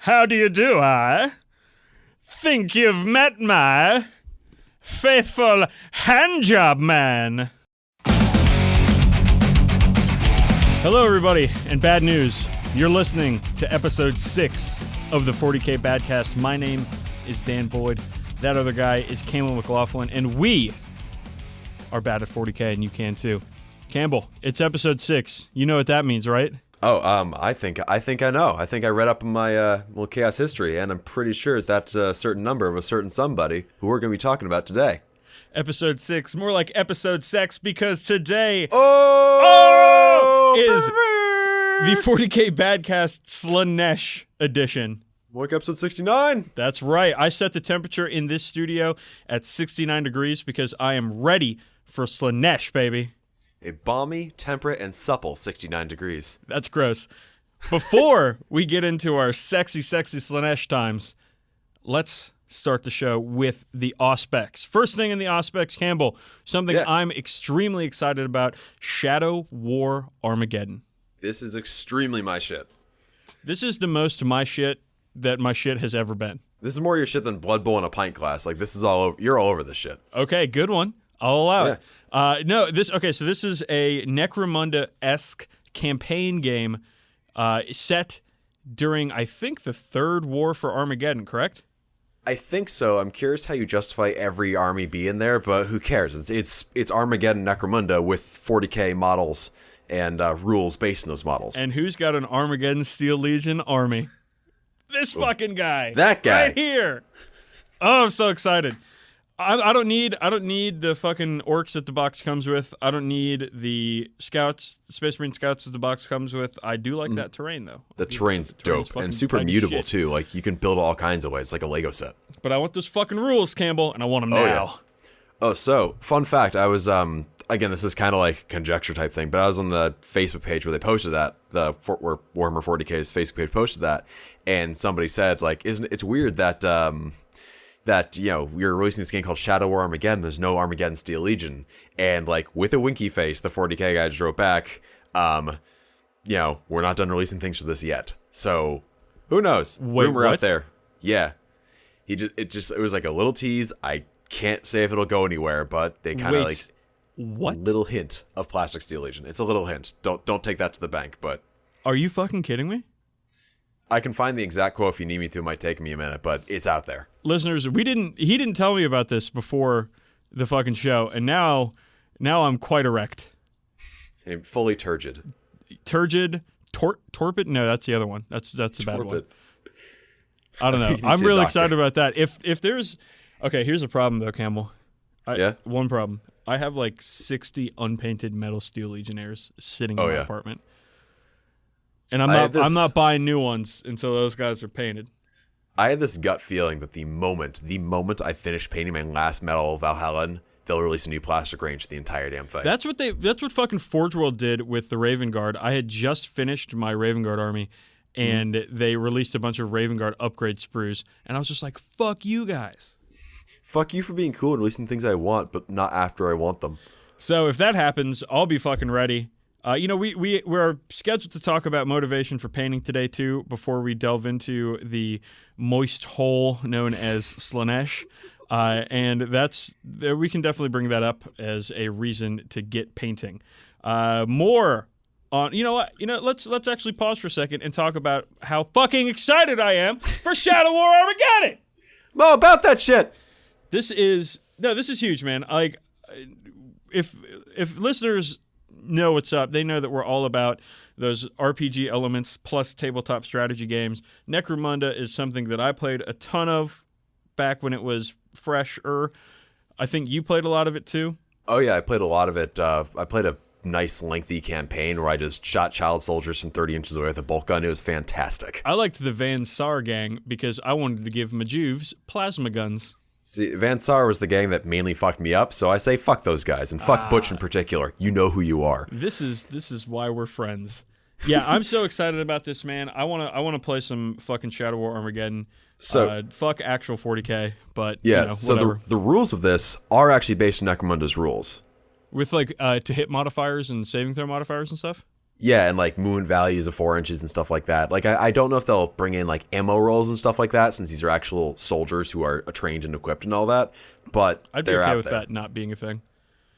How do you do, I? Think you've met my faithful handjob man. Hello, everybody, and bad news. You're listening to episode 6 of the 40k Badcast. My name is Dan Boyd. That other guy is Campbell McLaughlin, and we are bad at 40k, and you can too. Campbell, it's episode 6. You know what that means, right? Oh, I think I know. I think I read up on my little chaos history, and I'm pretty sure that's a certain number of a certain somebody who we're going to be talking about today. Episode 6, more like episode sex, because today is the 40k Badcast Slaanesh edition. More like episode 69. That's right. I set the temperature in this studio at 69 degrees because I am ready for Slaanesh, baby. A balmy, temperate, and supple 69 degrees. That's gross. Before we get into our sexy Slaanesh times, let's start the show with the Auspecs. First thing in the Auspecs, Campbell, something I'm extremely excited about, Shadow War Armageddon. This is extremely my shit. This is the most my shit that my shit has ever been. This is more your shit than Blood Bowl in a pint glass. Like, this is all over. You're all over this shit. Okay, good one. I'll allow it. So this is a Necromunda-esque campaign game set during, I think, the third war for Armageddon, correct? I think so. I'm curious how you justify every army being there, but who cares? It's Armageddon Necromunda with 40k models and rules based on those models. And who's got an Armageddon Steel Legion army? This fucking guy. That guy. Right here. Oh, I'm so excited. I don't need the fucking orcs that the box comes with. I don't need the scouts, Space Marine scouts that the box comes with. I do like that terrain, though. The terrain's dope and super mutable, too. Like, you can build all kinds of ways, like a Lego set. But I want those fucking rules, Campbell, and I want them now. Yeah. Oh, so, fun fact, I was, again, this is kind of like a conjecture type thing, but I was on the Facebook page where they posted that, where Warhammer 40k's Facebook page posted that, and somebody said, like, it's weird that, we're releasing this game called Shadow War Armageddon. There's no Armageddon Steel Legion. And, like, with a winky face, the 40k guy just wrote back, we're not done releasing things for this yet. So, who knows? Wait, Rumor what? out there. Yeah. It was like a little tease. I can't say if it'll go anywhere, but they kind of like... What? Little hint of Plastic Steel Legion. It's a little hint. Don't take that to the bank, but... Are you fucking kidding me? I can find the exact quote if you need me to. It might take me a minute, but it's out there. Listeners, he didn't tell me about this before the fucking show, and now I'm quite erect. I'm fully turgid. Turgid? Torpid? No, that's the other one. That's a bad one. I don't know. I'm really really excited about that. If there's... Okay, here's a problem, though, Campbell. One problem. I have like 60 unpainted Metal Steel Legionnaires sitting in my apartment. And I'm not buying new ones until those guys are painted. I had this gut feeling that the moment I finish painting my last Metal Valhallan, they'll release a new plastic range for the entire damn thing. That's what fucking Forge World did with the Raven Guard. I had just finished my Raven Guard army, and they released a bunch of Raven Guard upgrade sprues, and I was just like, fuck you guys. Fuck you for being cool and releasing things I want, but not after I want them. So if that happens, I'll be fucking ready. We're scheduled to talk about motivation for painting today, too, before we delve into the moist hole known as Slaanesh. And we can definitely bring that up as a reason to get painting. More on, let's actually pause for a second and talk about how fucking excited I am for Shadow War Armageddon. I'm all about that shit. This is huge, man. Like, if listeners know what's up, they know that we're all about those RPG elements plus tabletop strategy games. Necromunda is something that I played a ton of back when it was fresher. I think you played a lot of it too. Oh yeah, I played a lot of it. I played a nice lengthy campaign where I just shot child soldiers from 30 inches away with a bolt gun. It was fantastic. I liked the Van Saar gang because I wanted to give Majuves plasma guns. See, Van Saar was the gang that mainly fucked me up, so I say fuck those guys, and fuck Butch in particular. You know who you are. This is why we're friends. Yeah, I'm so excited about this, man. I wanna play some fucking Shadow War Armageddon. So fuck actual 40k, but yeah. Whatever. So the rules of this are actually based on Necromunda's rules. With like to hit modifiers and saving throw modifiers and stuff. Yeah, and like moon values of 4 inches and stuff like that. Like I don't know if they'll bring in like ammo rolls and stuff like that, since these are actual soldiers who are trained and equipped and all that. But I'd be they're okay out with there. that not being a thing.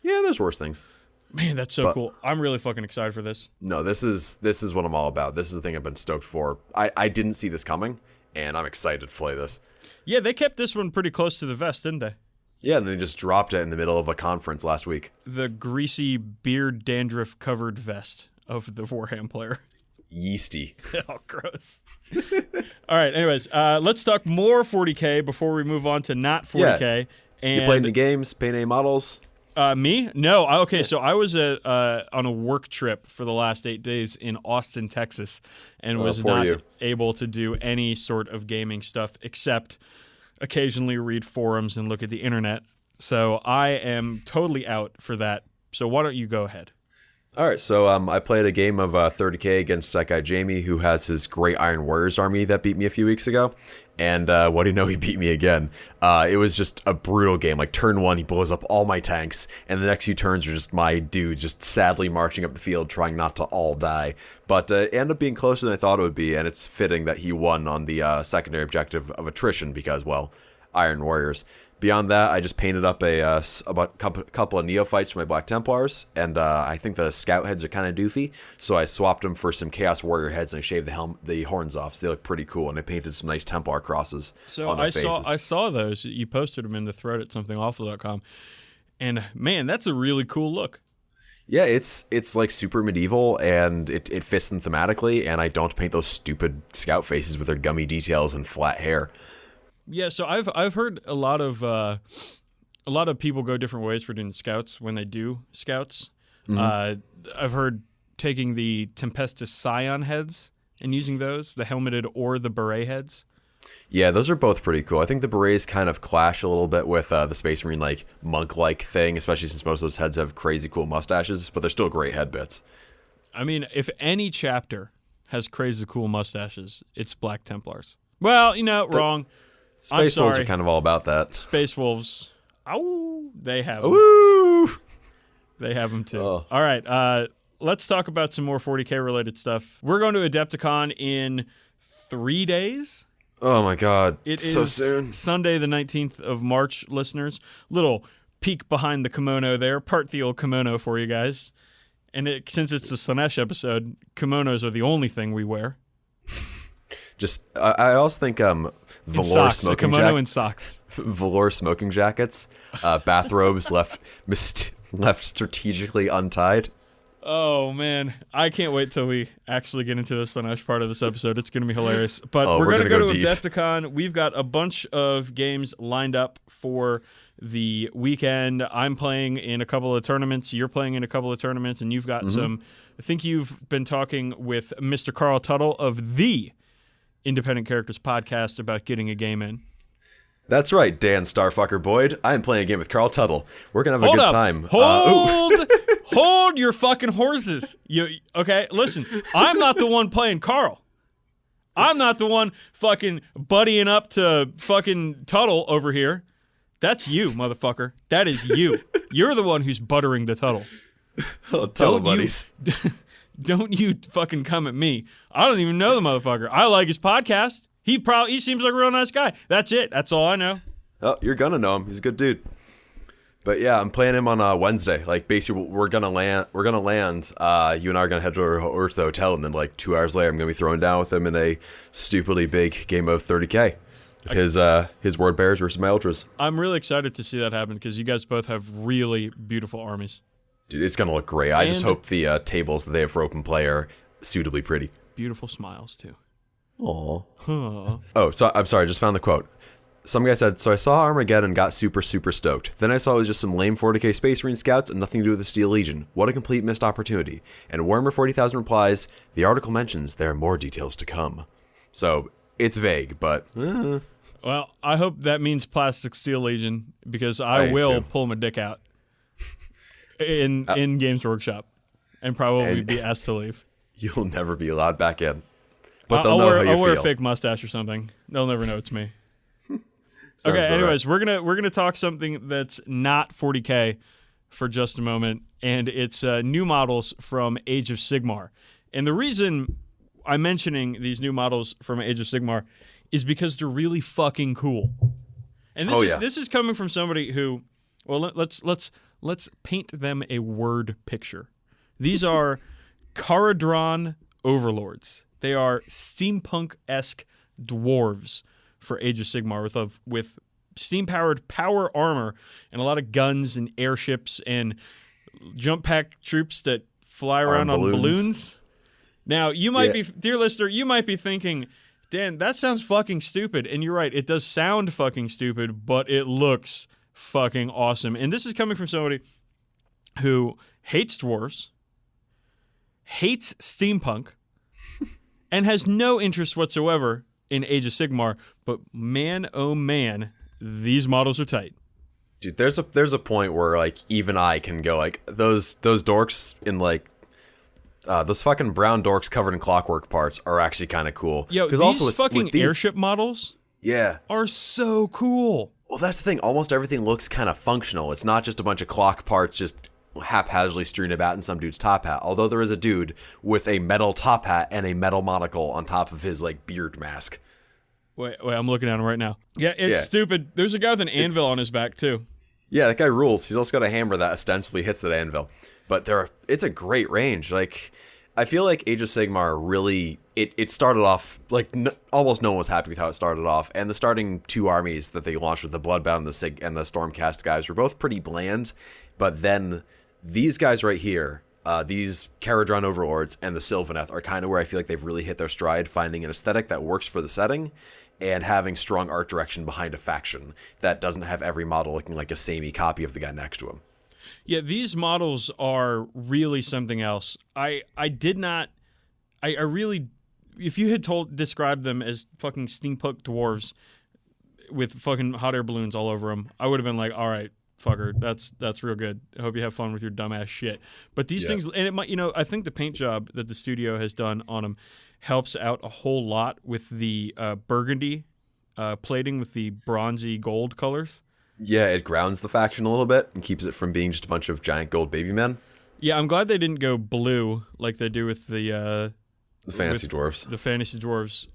Yeah, there's worse things. Man, that's so cool. I'm really fucking excited for this. No, this is what I'm all about. This is the thing I've been stoked for. I didn't see this coming, and I'm excited to play this. Yeah, they kept this one pretty close to the vest, didn't they? Yeah, and they just dropped it in the middle of a conference last week. The greasy beard dandruff covered vest of the Warham player. Yeasty. Oh, gross. All right, anyways, let's talk more 40k before we move on to not 40k. Yeah. And You played any games, paint any models? Me? No. Okay, so I was on a work trip for the last 8 days in Austin, Texas, and was not able to do any sort of gaming stuff except occasionally read forums and look at the internet. So I am totally out for that. So why don't you go ahead? All right, so I played a game of 30k against that guy Jamie, who has his Great Iron Warriors army that beat me a few weeks ago. And what do you know, he beat me again. It was just a brutal game. Like, turn 1, he blows up all my tanks, and the next few turns are just my dudes just sadly marching up the field, trying not to all die. But it ended up being closer than I thought it would be, and it's fitting that he won on the secondary objective of attrition because, well, Iron Warriors. Beyond that, I just painted up a couple of neophytes for my Black Templars, and I think the scout heads are kind of doofy, so I swapped them for some Chaos Warrior heads, and I shaved the horns off, so they look pretty cool, and I painted some nice Templar crosses on their faces. I saw those. You posted them in the thread at somethingawful.com, and man, that's a really cool look. Yeah, it's like super medieval, and it fits them thematically, and I don't paint those stupid scout faces with their gummy details and flat hair. Yeah, so I've heard a lot of people go different ways for doing scouts when they do scouts. Mm-hmm. I've heard taking the Tempestus Scion heads and using those, the helmeted or the beret heads. Yeah, those are both pretty cool. I think the berets kind of clash a little bit with the Space Marine like monk-like thing, especially since most of those heads have crazy cool mustaches, but they're still great head bits. I mean, if any chapter has crazy cool mustaches, it's Black Templars. Well, wrong. Space Wolves are kind of all about that. Space Wolves, they have them. Woo! They have them too. Oh. All right, let's talk about some more 40k related stuff. We're going to Adepticon in 3 days. Oh my god, it so is soon. Sunday the 19th of March, listeners. Little peek behind the kimono there, part the old kimono for you guys. And since it's a Slinesh episode, kimonos are the only thing we wear. Just, I also think velour socks, smoking a kimono and socks. Velour smoking jackets, bathrobes left strategically untied. Oh man, I can't wait till we actually get into the Slaanesh part of this episode. It's going to be hilarious. But we're going to go to Adepticon. We've got a bunch of games lined up for the weekend. I'm playing in a couple of tournaments. You're playing in a couple of tournaments, and you've got some. I think you've been talking with Mr. Carl Tuttle of the Independent Characters podcast about getting a game in. That's right, Dan Starfucker Boyd. I am playing a game with Carl Tuttle. We're gonna have a good time. Hold your fucking horses. Okay? Listen, I'm not the one playing Carl. I'm not the one fucking buddying up to fucking Tuttle over here. That's you, motherfucker. That is you. You're the one who's buttering the Tuttle. Oh, Tuttle buddies. Don't you fucking come at me. I don't even know the motherfucker. I like his podcast. He seems like a real nice guy. That's it. That's all I know. Oh, you're gonna know him. He's a good dude. But yeah, I'm playing him on Wednesday. Like, basically, we're gonna land. You and I are gonna head to the hotel, and then like 2 hours later, I'm gonna be throwing down with him in a stupidly big game of 30k. His word bearers versus my ultras. I'm really excited to see that happen because you guys both have really beautiful armies. Dude, it's gonna look great. I just hope the tables that they have for open play are suitably pretty. Beautiful smiles too. Aww. Huh. Oh, so I'm sorry. I just found the quote. Some guy said, "So I saw Armageddon and got super, super stoked. Then I saw it was just some lame 40k Space Marine scouts and nothing to do with the Steel Legion. What a complete missed opportunity." And Warhammer 40,000 replies, "The article mentions there are more details to come." So it's vague, but. Well, I hope that means Plastic Steel Legion because I will pull my dick out in Games Workshop and probably be asked to leave. You'll never be allowed back in. But I'll wear a fake mustache or something. They'll never know it's me. Okay. Anyways, we're gonna talk something that's not 40k for just a moment, and it's new models from Age of Sigmar. And the reason I'm mentioning these new models from Age of Sigmar is because they're really fucking cool. And this is coming from somebody who, well, let's paint them a word picture. These are Caradron overlords. They are steampunk-esque dwarves for Age of Sigmar with steam-powered power armor and a lot of guns and airships and jump pack troops that fly around on balloons. Now, you might be, dear listener, you might be thinking, Dan, that sounds fucking stupid. And you're right, it does sound fucking stupid, but it looks fucking awesome. And this is coming from somebody who hates dwarves, hates steampunk, and has no interest whatsoever in Age of Sigmar. But man, oh man, these models are tight. Dude, there's a point where like even I can go like those dorks in like those fucking brown dorks covered in clockwork parts are actually kind of cool. Yo, these also fucking airship models are so cool. Well, that's the thing. Almost everything looks kind of functional. It's not just a bunch of clock parts just haphazardly strewn about in some dude's top hat. Although there is a dude with a metal top hat and a metal monocle on top of his like beard mask. Wait, I'm looking at him right now. Yeah, it's stupid. There's a guy with an anvil on his back too. Yeah, that guy rules. He's also got a hammer that ostensibly hits that anvil. But it's a great range. Like, I feel like Age of Sigmar really, it started off, like, almost no one was happy with how it started off. And the starting two armies that they launched with the Bloodbound and the Stormcast guys were both pretty bland. But then these guys right here, these Caradron Overlords and the Sylvaneth are kind of where I feel like they've really hit their stride, finding an aesthetic that works for the setting and having strong art direction behind a faction that doesn't have every model looking like a samey copy of the guy next to him. Yeah, these models are really something else. I really, if you had described them as fucking steampunk dwarves with fucking hot air balloons all over them, I would have been like, all right, fucker, that's real good. I hope you have fun with your dumbass shit. But these things, and it might, I think the paint job that the studio has done on them helps out a whole lot with the burgundy plating with the bronzy gold colors. Yeah, it grounds the faction a little bit and keeps it from being just a bunch of giant gold baby men. Yeah, I'm glad they didn't go blue like they do with the fantasy dwarves. The fantasy dwarves.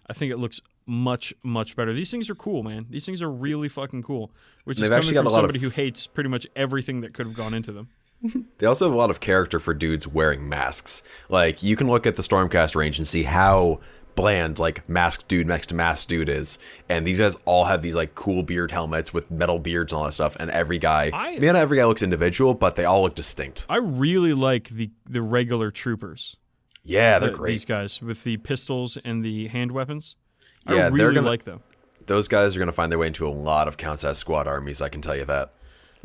I think it looks much, much better. These things are cool, man. These things are really fucking cool. Which is coming from somebody who hates pretty much everything that could have gone into them. They also have a lot of character for dudes wearing masks. Like, you can look at the Stormcast range and see how bland, like, masked dude next to masked dude is. And these guys all have these, like, cool beard helmets with metal beards and all that stuff. And every guy, not every guy looks individual, but they all look distinct. I really like the regular troopers. Yeah, they're great. These guys with the pistols and the hand weapons. Yeah, I really like them. Those guys are going to find their way into a lot of Count's as squad armies, I can tell you that.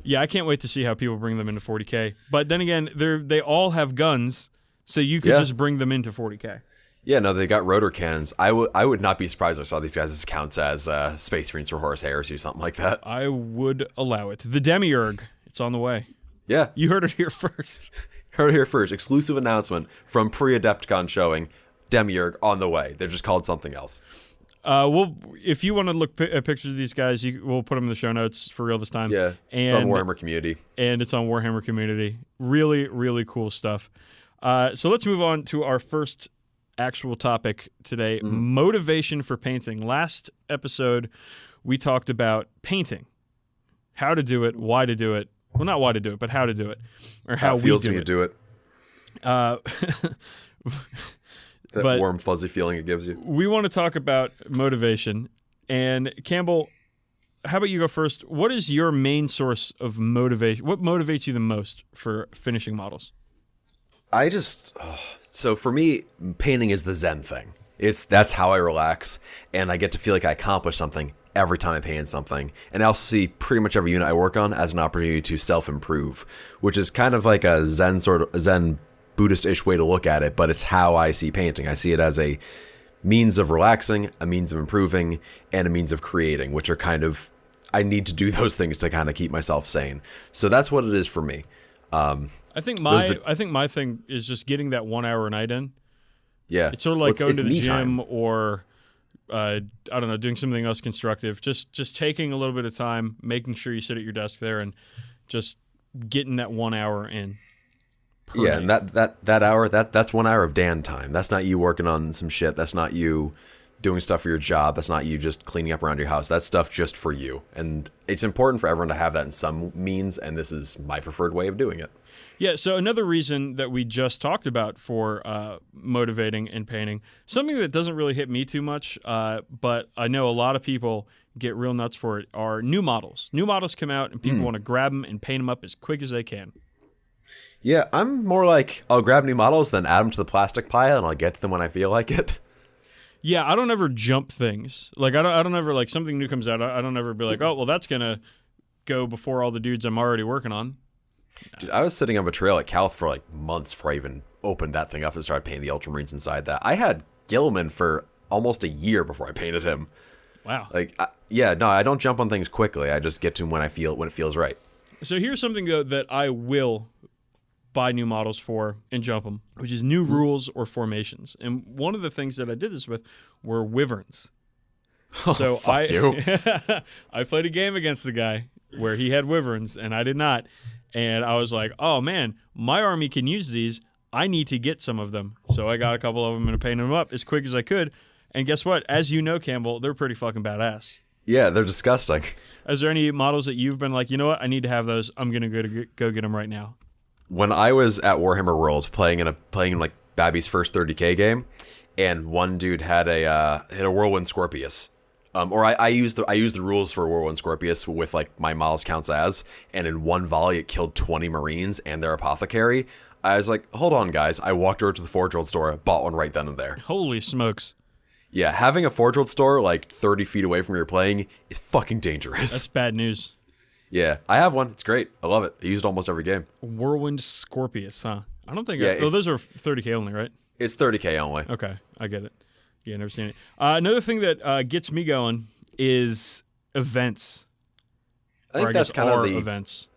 Yeah, I can't wait to see how people bring them into 40k. But then again, they all have guns, so you could just bring them into 40k. Yeah, no, they got rotor cannons. I would not be surprised if I saw these guys as Counts as Space Marines or Horus Heresy or something like that. I would allow it. The Demiurge, it's on the way. Yeah. You heard it here first. Heard it here first. Exclusive announcement from pre-Adepticon showing Demiurge on the way. They're just called something else. If you want to look at pictures of these guys, we'll put them in the show notes for real this time. Yeah, it's on Warhammer Community. And it's on Warhammer Community. Really, really cool stuff. So let's move on to our first actual topic today, motivation for painting. Last episode, we talked about painting. How to do it, why to do it. Well, not why to do it, but how to do it. Or how we do it. That warm, fuzzy feeling it gives you. We want to talk about motivation. And Campbell, how about you go first? What is your main source of motivation? What motivates you the most for finishing models? So for me, painting is the Zen thing. That's how I relax, and I get to feel like I accomplish something every time I paint something. And I also see pretty much every unit I work on as an opportunity to self-improve, which is kind of like a Zen Buddhist-ish way to look at it, but it's how I see painting. I see it as a means of relaxing, a means of improving, and a means of creating, which are kind of, I need to do those things to kind of keep myself sane. So that's what it is for me. I think my thing is just getting that 1 hour a night in. Yeah. It's sort of like going to the gym or, I don't know, doing something else constructive. Just taking a little bit of time, making sure you sit at your desk there and just getting that 1 hour in. Yeah, and that hour, that's 1 hour of Dan time. That's not you working on some shit. That's not you doing stuff for your job. That's not you just cleaning up around your house. That's stuff just for you. And it's important for everyone to have that in some means, and this is my preferred way of doing it. Yeah, so another reason that we just talked about for motivating and painting, something that doesn't really hit me too much, but I know a lot of people get real nuts for it, are new models. New models come out, and people want to grab them and paint them up as quick as they can. Yeah, I'm more like, I'll grab new models, then add them to the plastic pile, and I'll get to them when I feel like it. Yeah, I don't ever jump things. Like, I don't ever, like, something new comes out, I don't ever be like, oh, well, that's going to go before all the dudes I'm already working on. Dude, I was sitting on a trail at Cal for like months before I even opened that thing up and started painting the Ultramarines inside that. I had Gilman for almost a year before I painted him. Wow. Like, I don't jump on things quickly. I just get to him when it feels right. So here's something, though, that I will buy new models for and jump them, which is new rules or formations. And one of the things that I did this with were wyverns. So fuck you. I played a game against the guy where he had wyverns and I did not. And I was like, oh, man, my army can use these. I need to get some of them. So I got a couple of them and painted them up as quick as I could. And guess what? As you know, Campbell, they're pretty fucking badass. Yeah, they're disgusting. Is there any models that you've been like, you know what? I need to have those. I'm going to go get them right now. When I was at Warhammer World playing in like Babby's first 30k game, and one dude had a Whirlwind Scorpius. I used the rules for Whirlwind Scorpius with like my models counts as, and in one volley it killed 20 Marines and their apothecary. I was like, hold on, guys. I walked over to the Forge World store, bought one right then and there. Holy smokes. Yeah, having a Forge World store like 30 feet away from where you're playing is fucking dangerous. That's bad news. Yeah, I have one. It's great. I love it. I use it almost every game. Whirlwind Scorpius, huh? I don't think... Yeah, those are 30k only, right? It's 30k only. Okay, I get it. Yeah, never seen it. Another thing that gets me going is events. I think that's kind of the... events.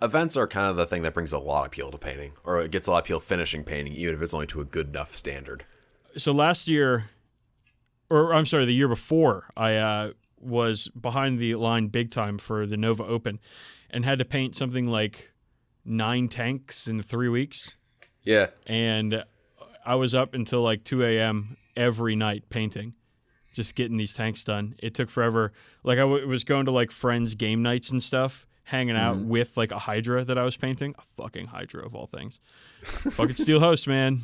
Events are kind of the thing that brings a lot of appeal to painting, or it gets a lot of appeal finishing painting, even if it's only to a good enough standard. So last year, or I'm sorry, the year before, I was behind the line big time for the Nova Open and had to paint something like 9 tanks in 3 weeks. Yeah. And I was up until like 2 a.m. every night painting, just getting these tanks done. It took forever. Like I was going to like friends' game nights and stuff, hanging out with like a Hydra that I was painting. A fucking Hydra of all things. Fucking Steel Host, man.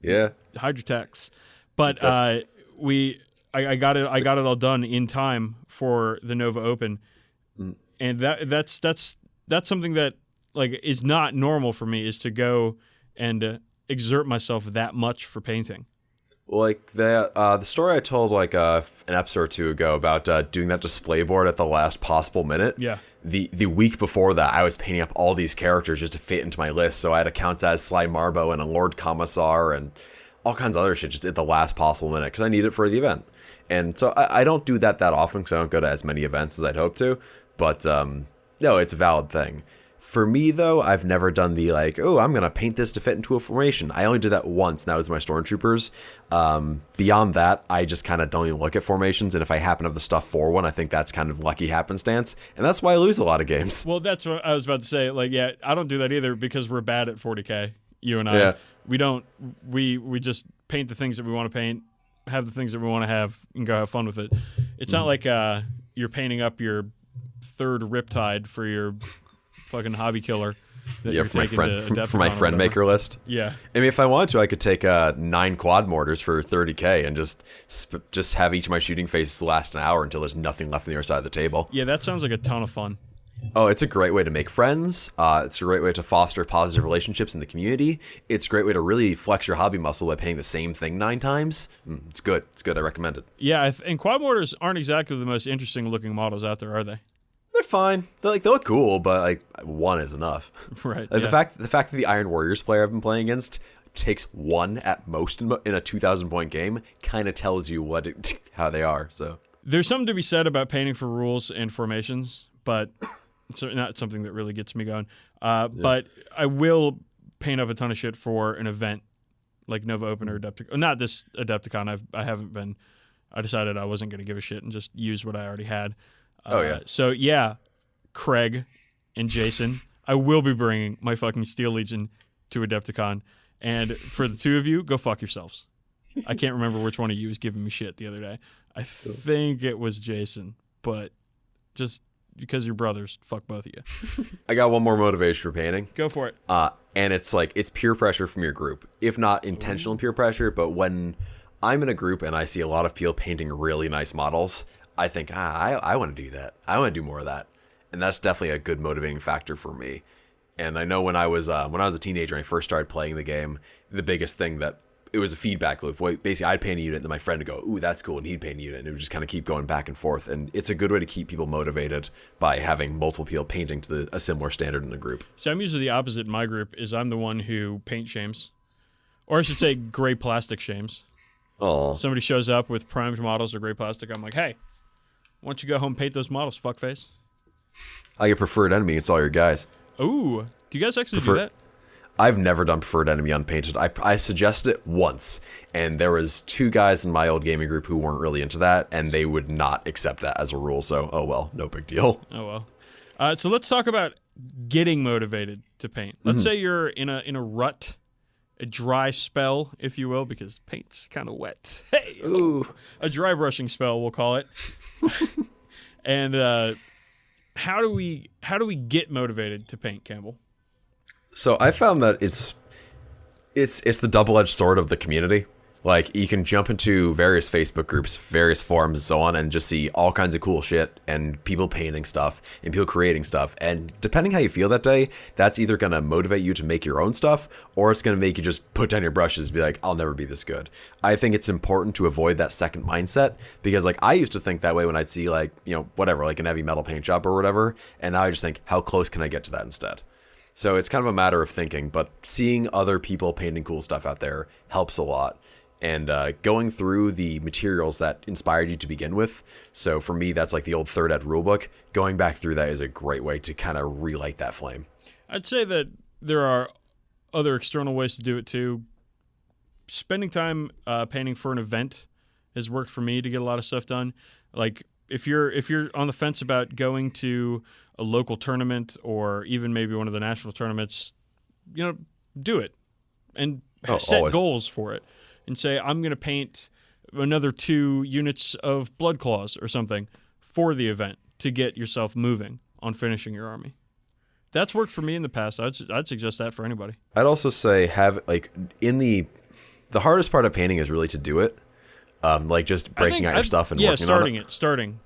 Yeah. Hydra techs. But I got it all done in time for the Nova Open. And that's something that like is not normal for me, is to go and exert myself that much for painting. Like the story I told like an episode or two ago about doing that display board at the last possible minute. Yeah. The week before that, I was painting up all these characters just to fit into my list. So I had accounts as Sly Marbo and a Lord Commissar and all kinds of other shit just at the last possible minute because I need it for the event. And so I don't do that often because I don't go to as many events as I'd hope to. But no, it's a valid thing. For me, though, I've never done the like, oh, I'm going to paint this to fit into a formation. I only did that once, and that was my Stormtroopers. Beyond that, I just kind of don't even look at formations, and if I happen to have the stuff for one, I think that's kind of lucky happenstance, and that's why I lose a lot of games. Well, that's what I was about to say. Like, yeah, I don't do that either because we're bad at 40k, you and I. Yeah. We just paint the things that we want to paint, have the things that we want to have, and go have fun with it. It's not like you're painting up your third Riptide for your fucking hobby killer. For my friend maker list. Yeah. I mean, if I wanted to, I could take 9 quad mortars for 30k and just have each of my shooting phases last an hour until there's nothing left on the other side of the table. Yeah, that sounds like a ton of fun. Oh, it's a great way to make friends. It's a great way to foster positive relationships in the community. It's a great way to really flex your hobby muscle by painting the same thing 9 times. It's good. It's good. I recommend it. Yeah, and quad mortars aren't exactly the most interesting looking models out there, are they? They're fine. They look cool, but like one is enough. Right. The fact that the Iron Warriors player I've been playing against takes 1 at most in a 2,000 point game kind of tells you how they are. So there's something to be said about painting for rules and formations, but it's not something that really gets me going. But I will paint up a ton of shit for an event like Nova Open or Adepticon. Not this Adepticon. I haven't been. I decided I wasn't going to give a shit and just use what I already had. Oh, yeah. So, yeah, Craig and Jason, I will be bringing my fucking Steel Legion to Adepticon. And for the two of you, go fuck yourselves. I can't remember which one of you was giving me shit the other day. I think it was Jason, but just because you're brothers, fuck both of you. I got one more motivation for painting. Go for it. And it's peer pressure from your group. If not intentional peer pressure, but when I'm in a group and I see a lot of people painting really nice models, I think, I want to do that. I want to do more of that. And that's definitely a good motivating factor for me. And I know when I was a teenager and I first started playing the game, the biggest thing that it was a feedback loop. Basically, I'd paint a unit, and then my friend would go, "Ooh, that's cool," and he'd paint a unit, and it would just kind of keep going back and forth. And it's a good way to keep people motivated by having multiple people painting to a similar standard in the group. So I'm usually the opposite in my group. Is I'm the one who paint shames, or I should say, gray plastic shames. Oh, Somebody shows up with primed models or gray plastic. I'm like, hey, why don't you go home and paint those models, fuckface? I get preferred enemy. It's all your guys. Ooh, do you guys actually do that? I've never done preferred enemy unpainted. I suggested it once, and there was 2 guys in my old gaming group who weren't really into that, and they would not accept that as a rule. So, oh well, no big deal. Oh well. So let's talk about getting motivated to paint. Let's say you're in a rut, a dry spell, if you will, because paint's kind of wet. Hey, ooh, a dry brushing spell, we'll call it. And how do we get motivated to paint, Campbell? So I found that it's the double-edged sword of the community. Like, you can jump into various Facebook groups, various forums, and so on, and just see all kinds of cool shit, and people painting stuff, and people creating stuff. And depending how you feel that day, that's either going to motivate you to make your own stuff, or it's going to make you just put down your brushes and be like, I'll never be this good. I think it's important to avoid that second mindset, because, like, I used to think that way when I'd see, like, whatever, like an heavy metal paint job or whatever, and now I just think, how close can I get to that instead? So it's kind of a matter of thinking, but seeing other people painting cool stuff out there helps a lot. And going through the materials that inspired you to begin with. So for me, that's like the old third ed rulebook. Going back through that is a great way to kind of relight that flame. I'd say that there are other external ways to do it too. Spending time painting for an event has worked for me to get a lot of stuff done. Like if you're on the fence about going to a local tournament or even maybe one of the national tournaments, do it and set always goals for it. And say, I'm going to paint another 2 units of Blood Claws or something for the event to get yourself moving on finishing your army. That's worked for me in the past. I'd suggest that for anybody. I'd also say the hardest part of painting is really to do it. Like just breaking out your stuff and working on it. Starting.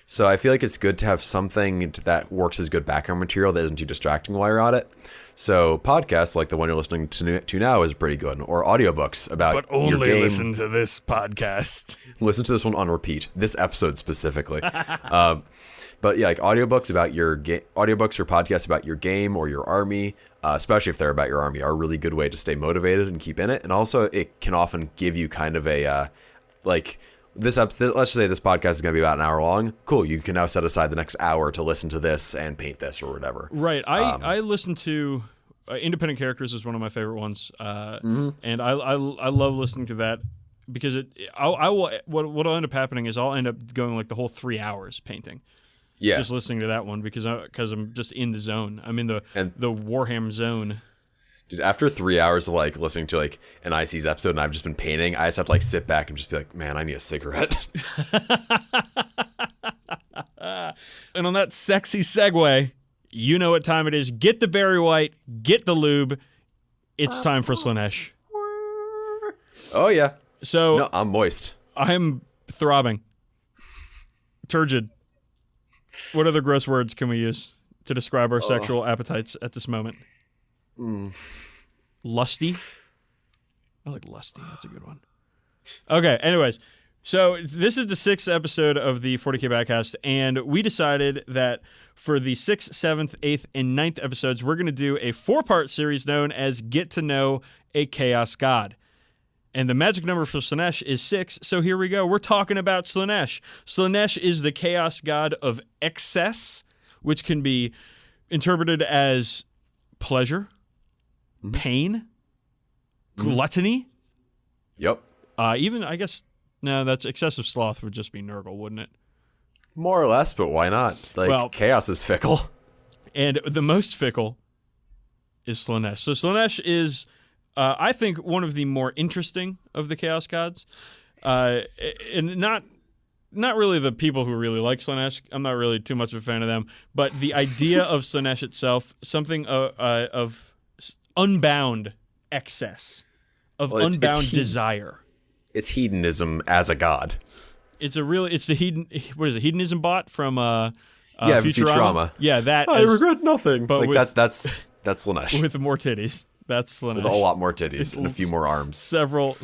So I feel like it's good to have something that works as good background material that isn't too distracting while you're at it. So podcasts like the one you're listening to now is pretty good, or audiobooks about but only your game. Listen to this podcast. Listen to this one on repeat. This episode specifically. But yeah, like audiobooks about your audiobooks or podcasts about your game or your army, especially if they're about your army, are a really good way to stay motivated and keep in it. And also, it can often give you kind of a this episode, let's just say this podcast is going to be about an hour long. Cool. You can now set aside the next hour to listen to this and paint this or whatever. Right. I listen to Independent Characters is one of my favorite ones. And I love listening to that because what'll end up happening is I'll end up going like the whole 3 hours painting. Yeah. Just listening to that one because I'm just in the zone. I'm in the Warhammer zone. Dude, after 3 hours of like listening to like an IC's episode and I've just been painting, I just have to like sit back and just be like, man, I need a cigarette. And on that sexy segue, you know what time it is. Get the Barry White, get the lube. It's time for Slaanesh. Oh yeah. So no, I'm moist. I'm throbbing. Turgid. What other gross words can we use to describe our sexual appetites at this moment? Lusty. I like lusty. That's a good one. Okay, anyways. So this is the 6th episode of the 40k Badcast, and we decided that for the 6th, 7th, 8th, and 9th episodes, we're going to do a 4-part series known as Get to Know a Chaos God. And the magic number for Slaanesh is 6, so here we go. We're talking about Slaanesh. Slaanesh is the chaos god of excess, which can be interpreted as pleasure, pain, gluttony. Yep. Even, I guess, no, that's excessive sloth would just be Nurgle, wouldn't it? More or less, but why not? Like, chaos is fickle. And the most fickle is Slaanesh. So Slaanesh is, I think, one of the more interesting of the Chaos Gods. And not really the people who really like Slaanesh. I'm not really too much of a fan of them. But the idea of Slaanesh itself, something of unbound excess, of unbound desire. It's hedonism as a god. It's the hedonism bot from Futurama. Yeah, that. I regret nothing. But like that's Slaanesh. With more titties. That's Slaanesh. With a whole lot more titties and a few more arms. Several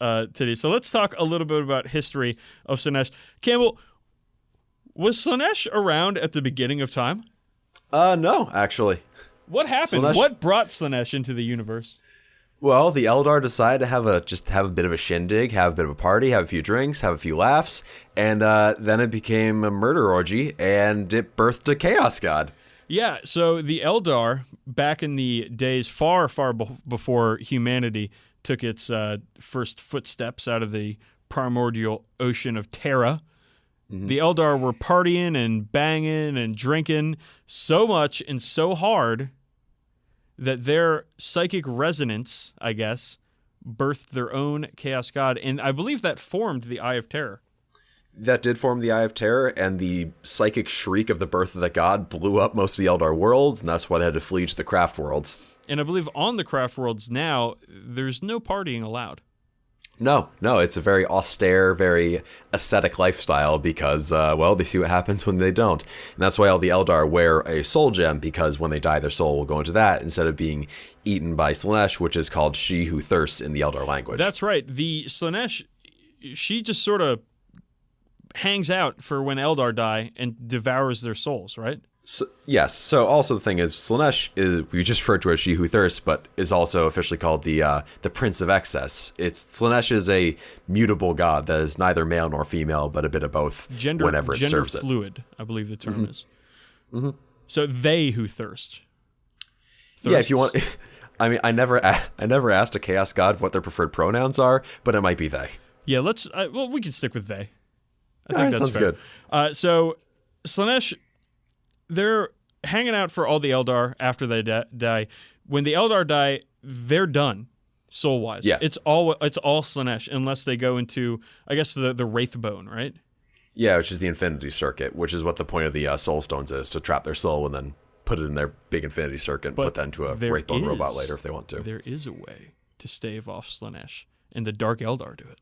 titties. So let's talk a little bit about history of Slaanesh. Campbell, was Slaanesh around at the beginning of time? No, actually. What happened? What brought Slaanesh into the universe? Well, the Eldar decided to have a bit of a shindig, have a bit of a party, have a few drinks, have a few laughs, and then it became a murder orgy, and it birthed a chaos god. Yeah, so the Eldar, back in the days far, far before humanity took its first footsteps out of the primordial ocean of Terra, the Eldar were partying and banging and drinking so much and so hard that their psychic resonance, I guess, birthed their own chaos god. And I believe that formed the Eye of Terror. That did form the Eye of Terror, and the psychic shriek of the birth of the god blew up most of the Eldar worlds, and that's why they had to flee to the craft worlds. And I believe on the craft worlds now, there's no partying allowed. No, it's a very austere, very ascetic lifestyle because, they see what happens when they don't. And that's why all the Eldar wear a soul gem, because when they die, their soul will go into that instead of being eaten by Slaanesh, which is called She Who Thirsts in the Eldar language. That's right. The Slaanesh, she just sort of hangs out for when Eldar die and devours their souls, right? So, yes. So also the thing is, Slaanesh is, we just referred to as She Who Thirsts, but is also officially called the Prince of Excess. Slaanesh is a mutable god that is neither male nor female, but a bit of both whenever it serves it. Gender fluid, I believe the term is. Mm-hmm. So they who thirsts. Yeah, if you want. I mean, I never asked a chaos god what their preferred pronouns are, but it might be they. Yeah, we can stick with they. I think that's sounds fair. Good. So Slaanesh, they're hanging out for all the Eldar after they die. When the Eldar die, they're done, soul-wise. Yeah. It's all Slaanesh, unless they go into, I guess, the Wraithbone, right? Yeah, which is the Infinity Circuit, which is what the point of the Soul Stones is, to trap their soul and then put it in their big Infinity Circuit and put that into a Wraithbone robot later if they want to. There is a way to stave off Slaanesh, and the Dark Eldar do it.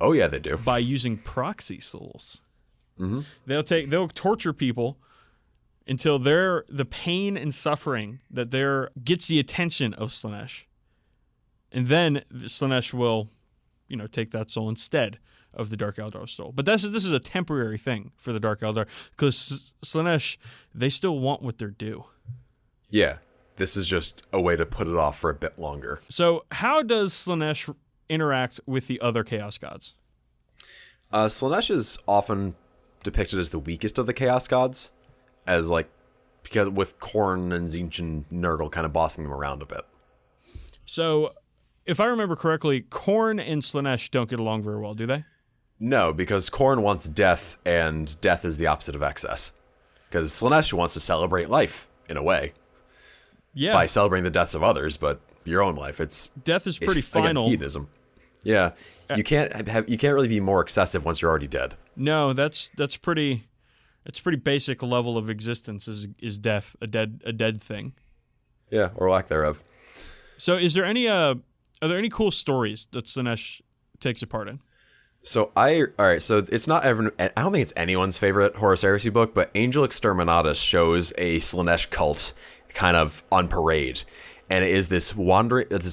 Oh, yeah, they do. By using proxy souls. Mm-hmm. They'll torture people until the pain and suffering that gets the attention of Slaanesh. And then Slaanesh will, take that soul instead of the Dark Eldar soul. But this is a temporary thing for the Dark Eldar, because Slaanesh, they still want what they're due. Yeah, this is just a way to put it off for a bit longer. So how does Slaanesh interact with the other Chaos Gods? Slaanesh is often depicted as the weakest of the Chaos Gods, because with Khorne and Tzeentch and Nurgle kind of bossing them around a bit. So, if I remember correctly, Khorne and Slaanesh don't get along very well, do they? No, because Khorne wants death, and death is the opposite of excess. Because Slaanesh wants to celebrate life, in a way. Yeah. By celebrating the deaths of others, but your own life. Death is pretty final. Again, hedonism. Yeah. You can't really be more excessive once you're already dead. No, that's pretty basic level of existence is death, a dead thing. Yeah, or lack thereof. So are there any cool stories that Slaanesh takes a part in? So so it's not I don't think it's anyone's favorite Horus Heresy book, but Angel Exterminatus shows a Slaanesh cult kind of on parade. And it is this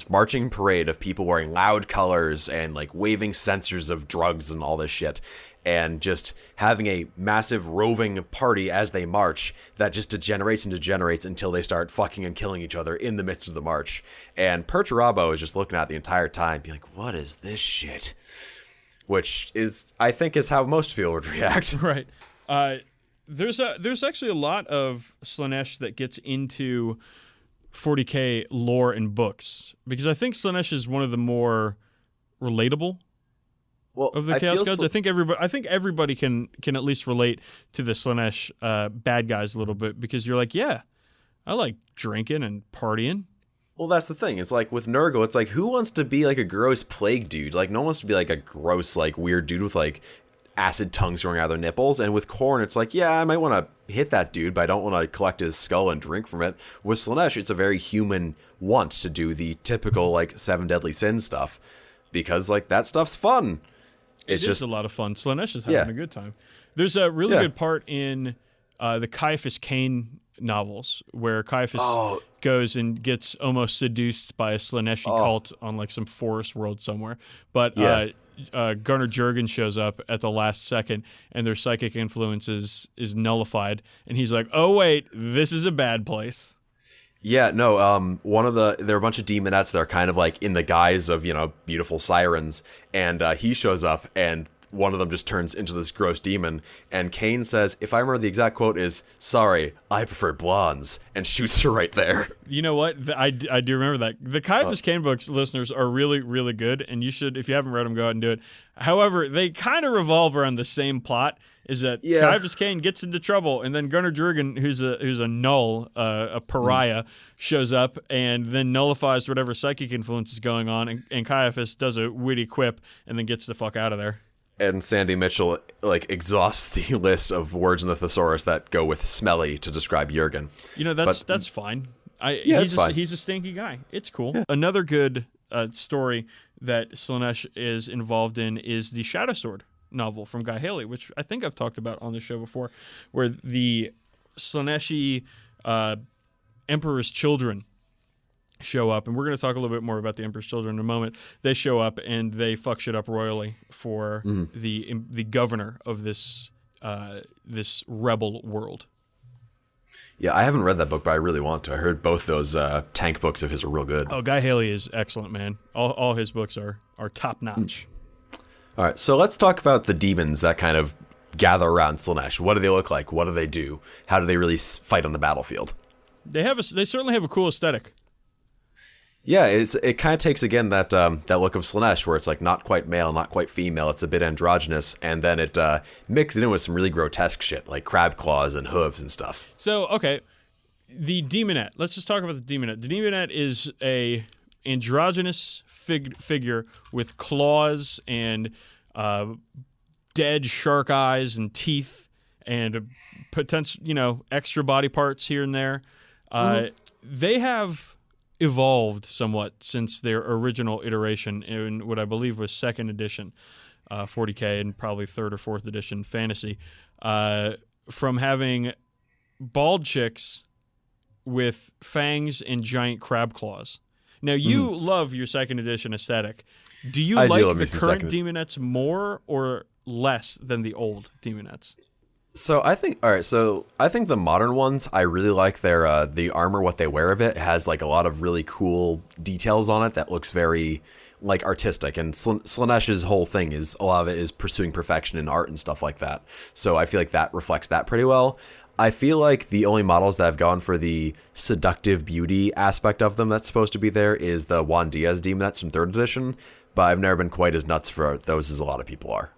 marching parade of people wearing loud colors and like waving censers of drugs and all this shit, and just having a massive roving party as they march that just degenerates and degenerates until they start fucking and killing each other in the midst of the march. And Perturabo is just looking at it the entire time, being like, "What is this shit?" Which is, I think, is how most people would react. Right. There's actually a lot of Slaanesh that gets into 40k lore and books, because I think Slaanesh is one of the more relatable Well, of the Chaos Gods. I think everybody can at least relate to the Slaanesh bad guys a little bit, because you're like, yeah, I like drinking and partying. Well, that's the thing. It's like with Nurgle, it's like, who wants to be like a gross plague dude? Like, no one wants to be like a gross, like weird dude with like acid tongues growing out of their nipples. And with Khorne, it's like, yeah, I might want to hit that dude, but I don't want to collect his skull and drink from it. With Slaanesh, it's a very human want to do the typical like 7 deadly sins stuff, because like that stuff's fun. It's just a lot of fun. Slaanesh is having a good time. There's a really good part in the Caiaphas Cain novels where Caiaphas goes and gets almost seduced by a Slaaneshi cult on like some forest world somewhere. But Gunnar Jurgen shows up at the last second, and their psychic influence is nullified. And he's like, oh, wait, this is a bad place. Yeah, no, there are a bunch of demonettes that are kind of like in the guise of, beautiful sirens, and he shows up, and one of them just turns into this gross demon, and Cain says, if I remember the exact quote is, sorry, I prefer blondes, and shoots her right there. You know what? I do remember that. The Caiaphas Cain books, listeners, are really, really good, and you should, if you haven't read them, go out and do it. However, they kind of revolve around the same plot, is that Caiaphas Cain gets into trouble, and then Gunnar Jurgen, who's a null, a pariah, shows up and then nullifies whatever psychic influence is going on, and Caiaphas does a witty quip and then gets the fuck out of there. And Sandy Mitchell like exhausts the list of words in the thesaurus that go with smelly to describe Jurgen. That's fine. He's a stinky guy. It's cool. Yeah. Another good story that Slaanesh is involved in is the Shadow Sword novel from Guy Haley, which I think I've talked about on the show before, where the Slaaneshi Emperor's Children show up, and we're going to talk a little bit more about the Emperor's Children in a moment. They show up and they fuck shit up royally for the governor of this rebel world. Yeah, I haven't read that book, but I really want to. I heard both those tank books of his are real good. Oh, Guy Haley is excellent, man. All his books are top notch. All right, so let's talk about the demons that kind of gather around Slaanesh. What do they look like? What do they do? How do they really fight on the battlefield? They certainly have a cool aesthetic. Yeah, it kind of takes again that look of Slaanesh, where it's like not quite male, not quite female. It's a bit androgynous, and then it mixes it in with some really grotesque shit like crab claws and hooves and stuff. So okay, the demonette. Let's just talk about the demonette. The demonette is a androgynous figure with claws and dead shark eyes and teeth and potential, extra body parts here and there. They have evolved somewhat since their original iteration in what I believe was 2nd edition, 40k, and probably 3rd or 4th edition fantasy, from having bald chicks with fangs and giant crab claws. Now, you love your 2nd edition aesthetic. Do you like the current demonettes more or less than the old demonettes? So I think the modern ones, I really like their the armor, what they wear of it. It has like a lot of really cool details on it that looks very like artistic, and Slaanesh's whole thing is a lot of it is pursuing perfection in art and stuff like that. So I feel like that reflects that pretty well. I feel like the only models that have gone for the seductive beauty aspect of them that's supposed to be there is the Juan Diaz demonettes from 3rd edition, but I've never been quite as nuts for those as a lot of people are.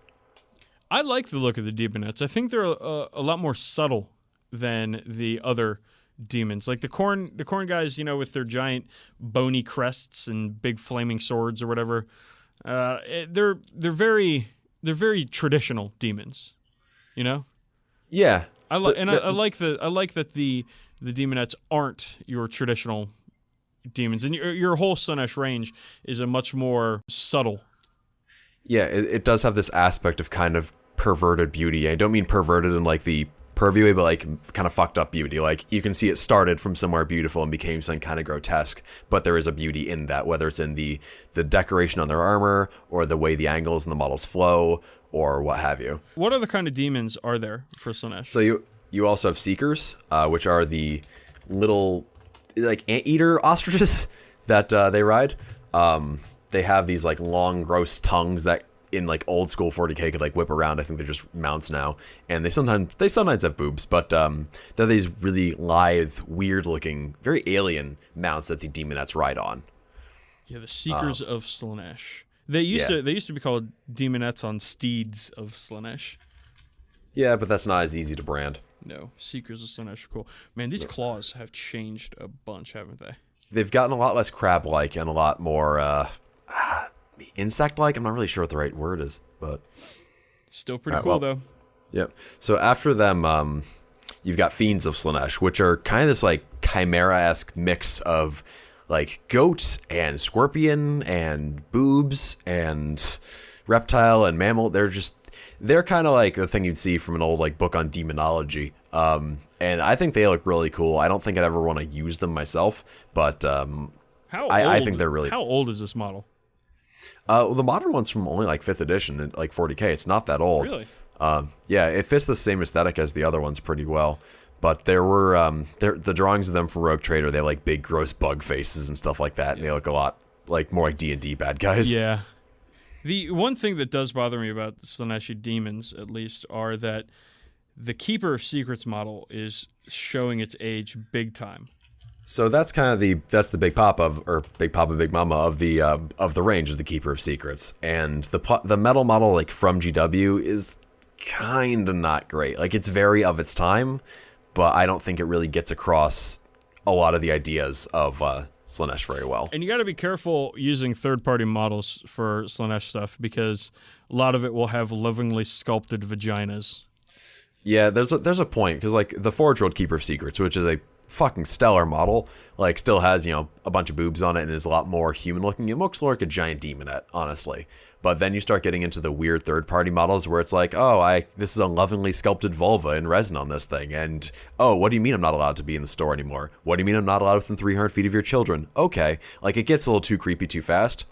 I like the look of the demonettes. I think they're a lot more subtle than the other demons. Like the corn guys, with their giant bony crests and big flaming swords or whatever. They're very traditional demons. Yeah. I like that the demonettes aren't your traditional demons, and your whole Slaanesh range is a much more subtle. Yeah, it does have this aspect of kind of perverted beauty. I don't mean perverted in like the pervy way, but like kind of fucked up beauty. Like you can see it started from somewhere beautiful and became something kind of grotesque, but there is a beauty in that, whether it's in the decoration on their armor or the way the angles and the models flow or what have you. What other kind of demons are there for Slaanesh? So you also have Seekers, which are the little like anteater ostriches that they ride. They have these like long, gross tongues that in like old school 40k could like whip around. I think they're just mounts now, and they sometimes have boobs, but they're these really lithe, weird looking, very alien mounts that the demonettes ride on. Yeah, the Seekers of Slaanesh. They used to be called demonettes on steeds of Slaanesh. Yeah, but that's not as easy to brand. No, Seekers of Slaanesh are cool. Man, these claws have changed a bunch, haven't they? They've gotten a lot less crab-like and a lot more insect-like. I'm not really sure what the right word is, but still pretty cool though. Yep. So after them, you've got Fiends of Slaanesh, which are kind of this like chimera-esque mix of like goats and scorpion and boobs and reptile and mammal. They're kind of like the thing you'd see from an old like book on demonology. And I think they look really cool. I don't think I'd ever want to use them myself, but I think they're really. How old is this model? Well, the modern one's from only like 5th edition, and like 40k. It's not that old. Really? Yeah, it fits the same aesthetic as the other ones pretty well. But there were the drawings of them from Rogue Trader. They have like big, gross bug faces and stuff like that, and they look a lot like more like D&D bad guys. Yeah. The one thing that does bother me about the Slaaneshi demons, at least, are that the Keeper of Secrets model is showing its age big time. So that's kind of the Big Papa Big Papa Big Mama of the range is the Keeper of Secrets, and the metal model like from GW is kind of not great. Like it's very of its time, but I don't think it really gets across a lot of the ideas of Slaanesh very well. And you got to be careful using third-party models for Slaanesh stuff because a lot of it will have lovingly sculpted vaginas. Yeah, there's a point because like the Forge World Keeper of Secrets, which is a fucking stellar model, like still has a bunch of boobs on it and is a lot more human looking. It looks like a giant demonette, honestly. But then you start getting into the weird third-party models where it's like, this is a lovingly sculpted vulva in resin on this thing. And, what do you mean I'm not allowed to be in the store anymore? What do you mean I'm not allowed within 300 feet of your children? Okay. Like, it gets a little too creepy too fast.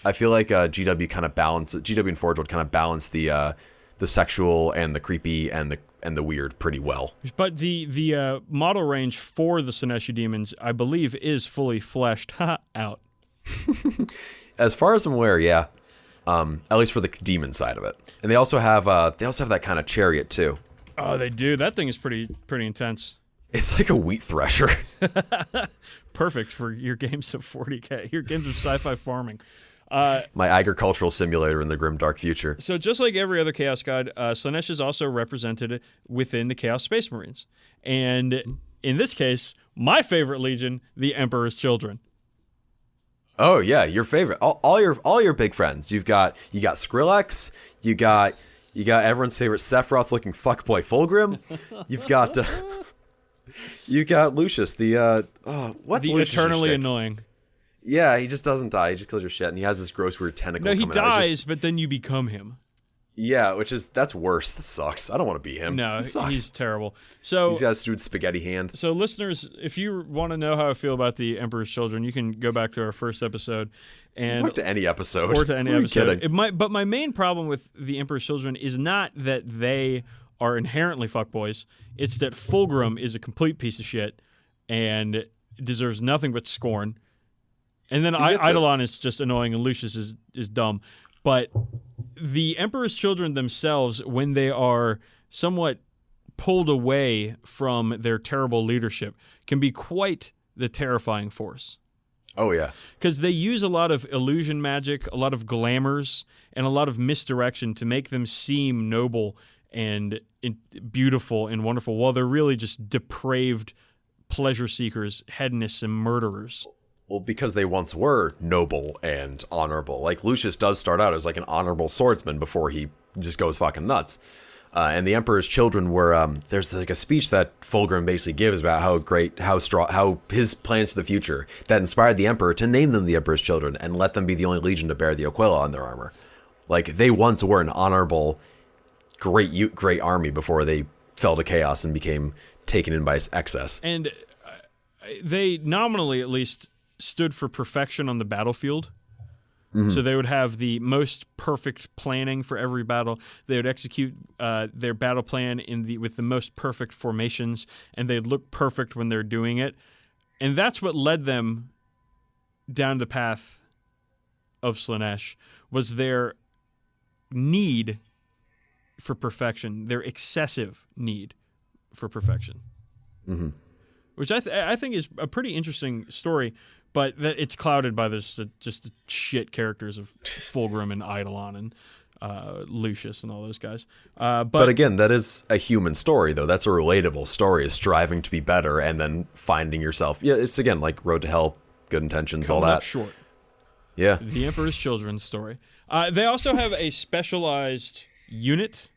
I feel like GW and Forge would kind of balance the sexual and the creepy and the weird pretty well. But the model range for the Slaaneshi demons, I believe, is fully fleshed out. As far as I'm aware, yeah. At least for the demon side of it, and they also have that kind of chariot too. Oh, they do. That thing is pretty intense. It's like a wheat thresher. Perfect for your games of 40k, your games of sci-fi farming. My agricultural simulator in the grim dark future. So just like every other Chaos God, Slaanesh is also represented within the Chaos Space Marines, and in this case, my favorite legion, the Emperor's Children. Oh yeah, your favorite. All your big friends. You got Skrillex. You got everyone's favorite Sephiroth looking fuckboy Fulgrim. You got Lucius. What's the Lucius eternally annoying. Yeah, he just doesn't die. He just kills your shit, and he has this gross weird tentacle. No, he coming out. dies, but then you become him. Yeah, that's worse. That sucks. I don't want to be him. No, he's terrible. So he's got a stupid spaghetti hand. So listeners, if you want to know how I feel about the Emperor's Children, you can go back to our first episode, or to any episode. Or to any episode. But my main problem with the Emperor's Children is not that they are inherently fuckboys. It's that Fulgrim is a complete piece of shit and deserves nothing but scorn. And then Eidolon is just annoying, and Lucius is dumb. But the Emperor's Children themselves, when they are somewhat pulled away from their terrible leadership, can be quite the terrifying force. Oh, yeah. Because they use a lot of illusion magic, a lot of glamours, and a lot of misdirection to make them seem noble and beautiful and wonderful, while they're really just depraved pleasure seekers, hedonists, and murderers. Well, because they once were noble and honorable. Like, Lucius does start out as like an honorable swordsman before he just goes fucking nuts. And the Emperor's Children were, there's like a speech that Fulgrim basically gives about how his plans for the future that inspired the Emperor to name them the Emperor's Children and let them be the only legion to bear the Aquila on their armor. Like, they once were an honorable, great army before they fell to chaos and became taken in by excess. And they nominally, at least, stood for perfection on the battlefield. Mm-hmm. So they would have the most perfect planning for every battle. They would execute their battle plan with the most perfect formations, and they'd look perfect when they're doing it. And that's what led them down the path of Slaanesh, was their need for perfection, their excessive need for perfection. Mm-hmm. Which I think is a pretty interesting story. but it's clouded by this just the shit characters of Fulgrim and Eidolon and Lucius and all those guys. But again, that is a human story, though. That's a relatable story, is striving to be better and then finding yourself. Yeah, it's, again, like Road to Hell, good intentions, all that. Up short. Yeah. The Emperor's Children's story. They also have a specialized unit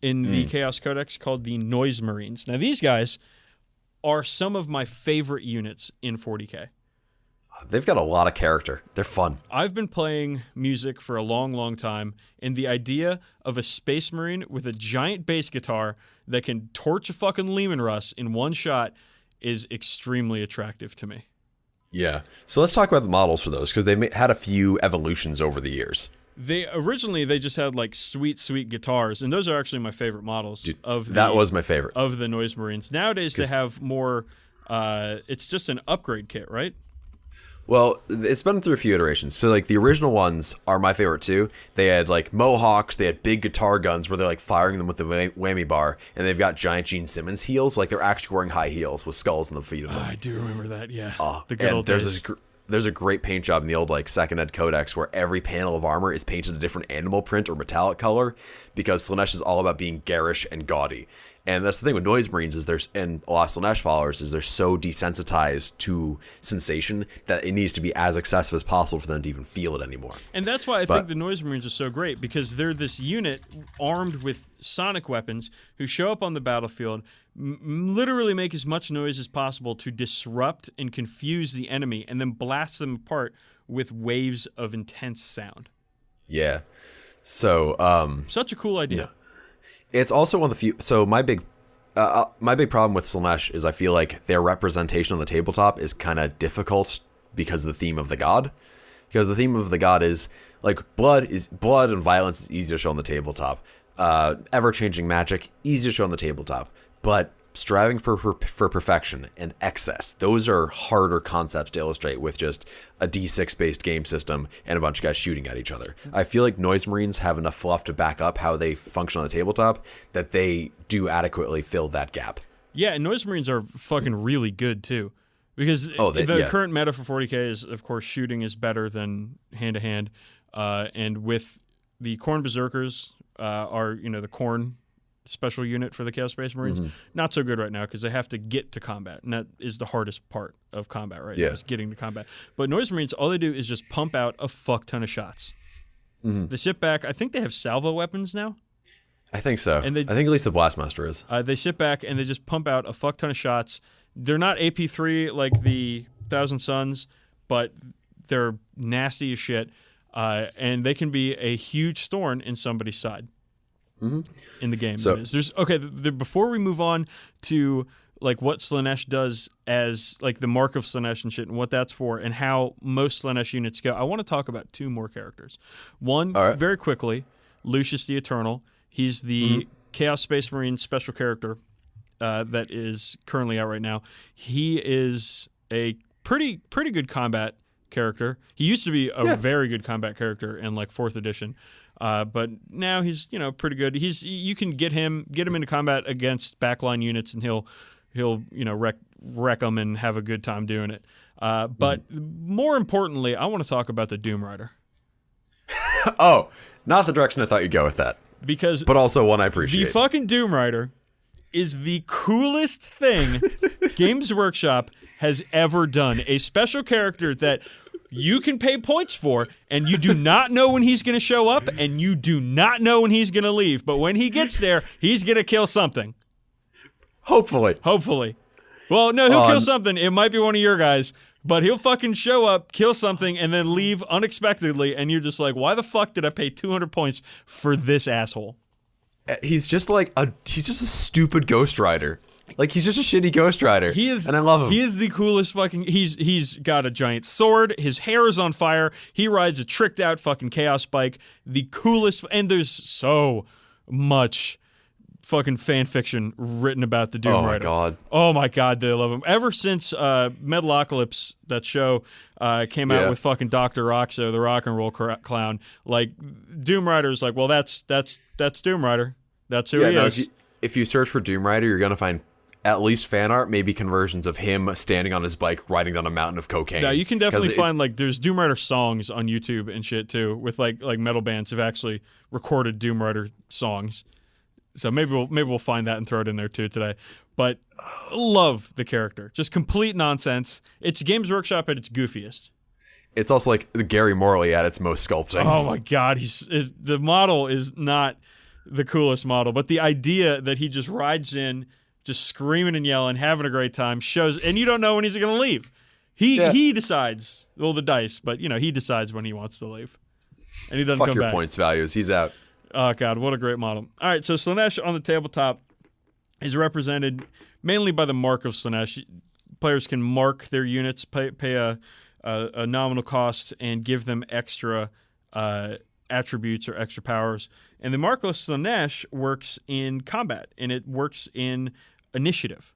in the Chaos Codex called the Noise Marines. Now, these guys are some of my favorite units in 40k. They've got a lot of character. They're fun. I've been playing music for a long, long time, and the idea of a Space Marine with a giant bass guitar that can torch a fucking Leman Russ in one shot is extremely attractive to me. Yeah. So let's talk about the models for those, because they had a few evolutions over the years. Originally they just had like sweet guitars, and those are actually my favorite models. Dude, of that was my favorite of the Noise Marines. Nowadays they have more. It's just an upgrade kit, right? Well, it's been through a few iterations. So, like, the original ones are my favorite, too. They had, like, mohawks. They had big guitar guns where they're, like, firing them with the whammy bar. And they've got giant Gene Simmons heels. Like, they're actually wearing high heels with skulls on the feet of them. I do remember that, yeah. The good old days. There's a great paint job in the old, like, Second Ed Codex where every panel of armor is painted a different animal print or metallic color, because Slaanesh is all about being garish and gaudy. And that's the thing with Noise Marines, and a lot of Slaanesh followers, is they're so desensitized to sensation that it needs to be as excessive as possible for them to even feel it anymore. And that's why I think the Noise Marines are so great, because they're this unit armed with sonic weapons who show up on the battlefield, literally make as much noise as possible to disrupt and confuse the enemy, and then blast them apart with waves of intense sound. Yeah. So, such a cool idea. Yeah. It's also one of the few. So my big problem with Slaanesh is I feel like their representation on the tabletop is kind of difficult because of the theme of the god. Because the theme of the god is like blood and violence is easy to show on the tabletop. Ever-changing magic, easy to show on the tabletop. But striving for perfection and excess, those are harder concepts to illustrate with just a D6 based game system and a bunch of guys shooting at each other. I feel like Noise Marines have enough fluff to back up how they function on the tabletop that they do adequately fill that gap. Yeah, and Noise Marines are fucking really good too. Because the current meta for 40k is, of course, shooting is better than hand-to-hand. And with the Khorne Berserkers are, the Khorne special unit for the Chaos Space Marines, not so good right now because they have to get to combat, and that is the hardest part of combat now, is getting to combat. But Noise Marines, all they do is just pump out a fuck ton of shots. They sit back. I think they have salvo weapons now. I think so. And I think at least the Blastmaster is. They sit back and they just pump out a fuck ton of shots. They're not AP3 like the Thousand Suns, but they're nasty as shit, and they can be a huge thorn in somebody's side. In the game. So, before we move on to like what Slaanesh does as like the mark of Slaanesh and shit and what that's for and how most Slaanesh units go, I want to talk about two more characters. One, very quickly, Lucius the Eternal. He's the Chaos Space Marine special character that is currently out right now. He is a pretty good combat character. He used to be a very good combat character in like 4th edition. But now he's pretty good. You can get him into combat against backline units, and he'll wreck them and have a good time doing it. But more importantly, I want to talk about the Doom Rider. Oh, not the direction I thought you'd go with that. But also one I appreciate. The fucking Doom Rider is the coolest thing Games Workshop has ever done. A special character that you can pay points for, and you do not know when he's going to show up, and you do not know when he's going to leave. But when he gets there, he's going to kill something. Hopefully. Well, no, he'll kill something. It might be one of your guys, but he'll fucking show up, kill something, and then leave unexpectedly, and you're just like, why the fuck did I pay 200 points for this asshole? He's just he's just a stupid Ghost Rider. Like, he's just a shitty Ghost Rider. And I love him. He is the coolest fucking... He's got a giant sword. His hair is on fire. He rides a tricked out fucking chaos bike. The coolest... And there's so much fucking fan fiction written about the Doom Rider. Oh my god, they love him. Ever since Metalocalypse, that show, came out with fucking Dr. Roxo, the rock and roll clown, like, Doom Rider's like, well, that's Doom Rider. That's who he is. If you search for Doom Rider, you're going to find at least fan art, maybe conversions of him standing on his bike riding down a mountain of cocaine. Yeah, you can definitely find like there's Doom Rider songs on YouTube and shit too, with like metal bands have actually recorded Doom Rider songs. So maybe we'll find that and throw it in there too today. But love the character, just complete nonsense. It's Games Workshop at its goofiest. It's also like the Gary Morley at its most sculpting. Oh my god, the model is not the coolest model, but the idea that he just rides in, just screaming and yelling, having a great time, shows, and you don't know when he's going to leave. He decides, well, the dice, but he decides when he wants to leave, and he doesn't come back. Fuck your points values. He's out. Oh god, what a great model! All right, so Slaanesh on the tabletop is represented mainly by the mark of Slaanesh. Players can mark their units, pay a nominal cost, and give them extra attributes or extra powers. And the markless Slaanesh works in combat, and it works in initiative.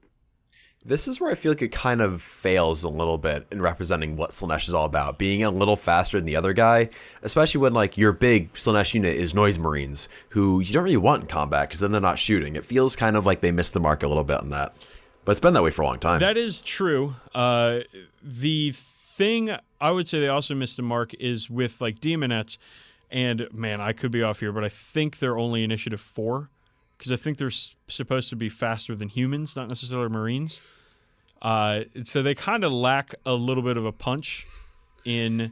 This is where I feel like it kind of fails a little bit in representing what Slaanesh is all about. Being a little faster than the other guy, especially when like your big Slaanesh unit is Noise Marines, who you don't really want in combat because then they're not shooting. It feels kind of like they missed the mark a little bit on that. But it's been that way for a long time. That is true. The thing I would say they also missed the mark is with like Demonettes, and man, I could be off here, but I think they're only initiative 4. Because I think they're supposed to be faster than humans, not necessarily Marines. So they kind of lack a little bit of a punch in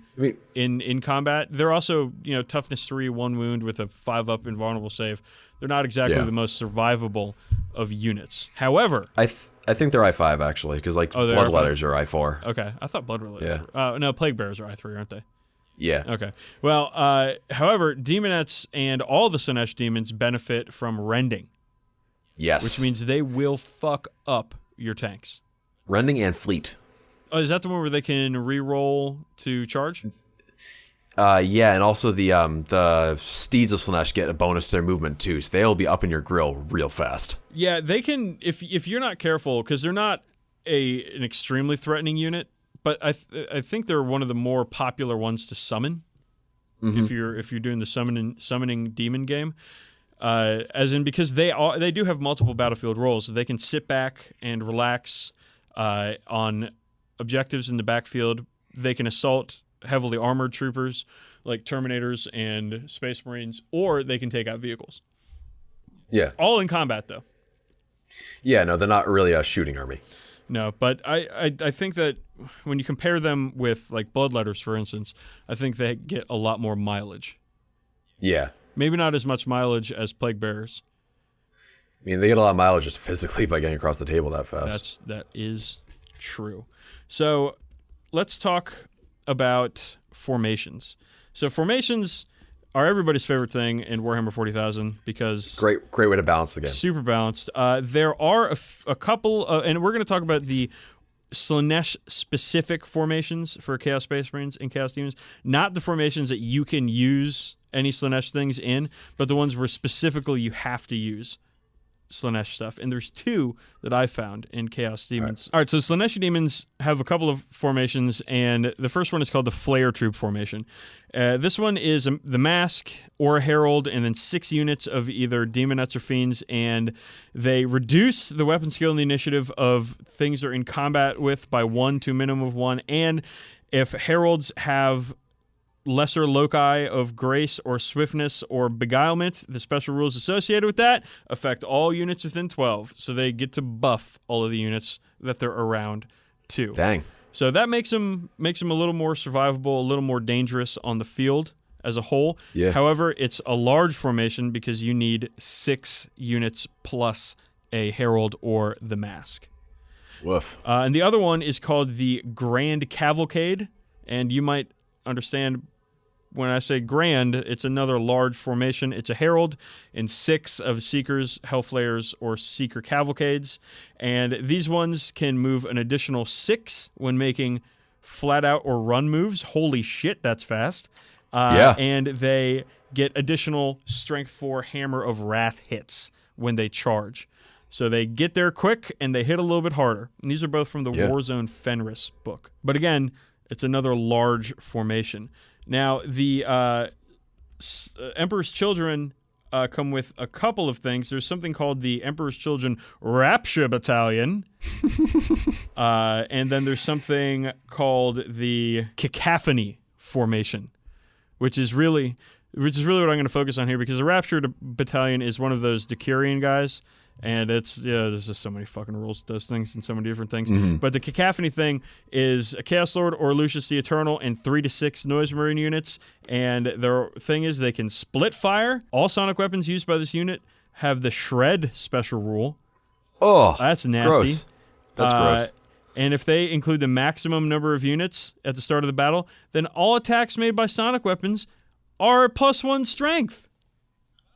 combat. They're also toughness 3, 1 wound with a 5-up invulnerable save. They're not exactly the most survivable of units. However, I think they're I5 actually, because like Bloodletters are I4. Okay, I thought Bloodletters. No, Plague Bearers are I3, aren't they? Yeah. Okay. Well, however, Demonettes and all the Slaanesh demons benefit from rending. Yes. Which means they will fuck up your tanks. Rending and fleet. Oh, is that the one where they can re-roll to charge? Yeah, and also the steeds of Slaanesh get a bonus to their movement too, so they'll be up in your grill real fast. Yeah, they can if you're not careful, because they're not an extremely threatening unit. But I think they're one of the more popular ones to summon. Mm-hmm. If you're doing the summoning demon game, as in because they do have multiple battlefield roles. So they can sit back and relax on objectives in the backfield. They can assault heavily armored troopers like Terminators and Space Marines, or they can take out vehicles. Yeah, all in combat though. Yeah, no, they're not really a shooting army. No, but I think that when you compare them with like Bloodletters, for instance, I think they get a lot more mileage. Yeah. Maybe not as much mileage as Plague Bearers. I mean, they get a lot of mileage just physically by getting across the table that fast. That is true. So let's talk about formations. So formations are everybody's favorite thing in Warhammer 40,000 because great way to balance the game. Super balanced. There are a couple, and we're going to talk about the Slaanesh specific formations for Chaos Space Marines and Chaos Demons, not the formations that you can use any Slaanesh things in, but the ones where specifically you have to use Slaanesh stuff. And there's 2 that I found in Chaos Demons. All right, so Slaanesh Demons have a couple of formations, and the first one is called the Flare Troop formation. This one is the Mask or a Herald, and then 6 units of either Demonettes or Fiends, and they reduce the weapon skill and the initiative of things they're in combat with by 1 to a minimum of 1, and if Heralds have lesser loci of grace or swiftness or beguilement, the special rules associated with that affect all units within 12, so they get to buff all of the units that they're around too. Dang. So that makes them a little more survivable, a little more dangerous on the field as a whole. Yeah. However, it's a large formation because you need 6 units plus a Herald or the Mask. Woof. And the other one is called the Grand Cavalcade, and you might understand when I say grand, it's another large formation. It's a Herald and 6 of Seekers, Hellflayers, or Seeker Cavalcades. And these ones can move an additional 6 when making flat out or run moves. Holy shit, that's fast. Yeah. And they get additional strength 4 Hammer of Wrath hits when they charge. So they get there quick and they hit a little bit harder. And these are both from the Warzone Fenris book. But again, it's another large formation. Now, the Emperor's Children come with a couple of things. There's something called the Emperor's Children Rapture Battalion. And then there's something called the Cacophony Formation, which is really what I'm going to focus on here, because the Rapture Battalion is one of those Decurion guys, and there's just so many fucking rules to those things and so many different things. Mm-hmm. But the Cacophony thing is a Chaos Lord or Lucius the Eternal and 3 to 6 Noise Marine units, and their thing is they can split fire. All sonic weapons used by this unit have the Shred special rule. Oh, that's nasty. Gross. That's gross. And if they include the maximum number of units at the start of the battle, then all attacks made by sonic weapons are +1 strength.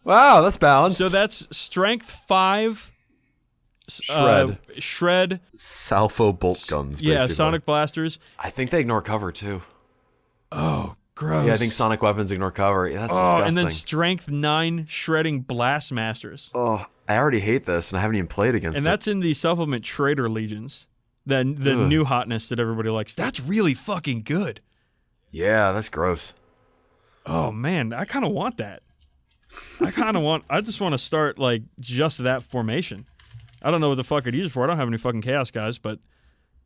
Wow, that's balanced. So that's strength 5. Shred. Salvo bolt guns, basically. Yeah, sonic blasters. I think they ignore cover, too. Oh, gross. Yeah, I think sonic weapons ignore cover. Yeah, that's disgusting. And then strength 9 shredding blast masters. Oh, I already hate this, and I haven't even played against it. And that's in the supplement Traitor Legions. The new hotness that everybody likes. That's really fucking good. Yeah, that's gross. Oh, man, I kind of want that. I just want to start, like, just that formation. I don't know what the fuck I'd use it for. I don't have any fucking Chaos guys, but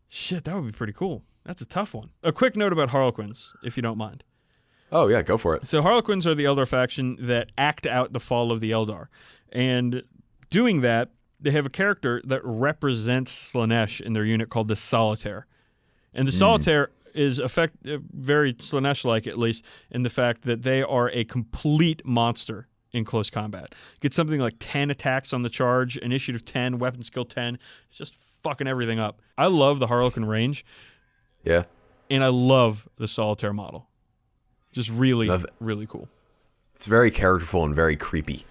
shit, that would be pretty cool. That's a tough one. A quick note about Harlequins, if you don't mind. Oh, yeah, go for it. So Harlequins are the Eldar faction that act out the fall of the Eldar. And doing that, they have a character that represents Slaanesh in their unit called the Solitaire. And the Solitaire is very Slaanesh-like, at least, in the fact that they are a complete monster in close combat. Get something like 10 attacks on the charge, initiative 10, weapon skill 10. It's just fucking everything up. I love the Harlequin range. Yeah. And I love the Solitaire model. Just really, really cool. It's very characterful and very creepy.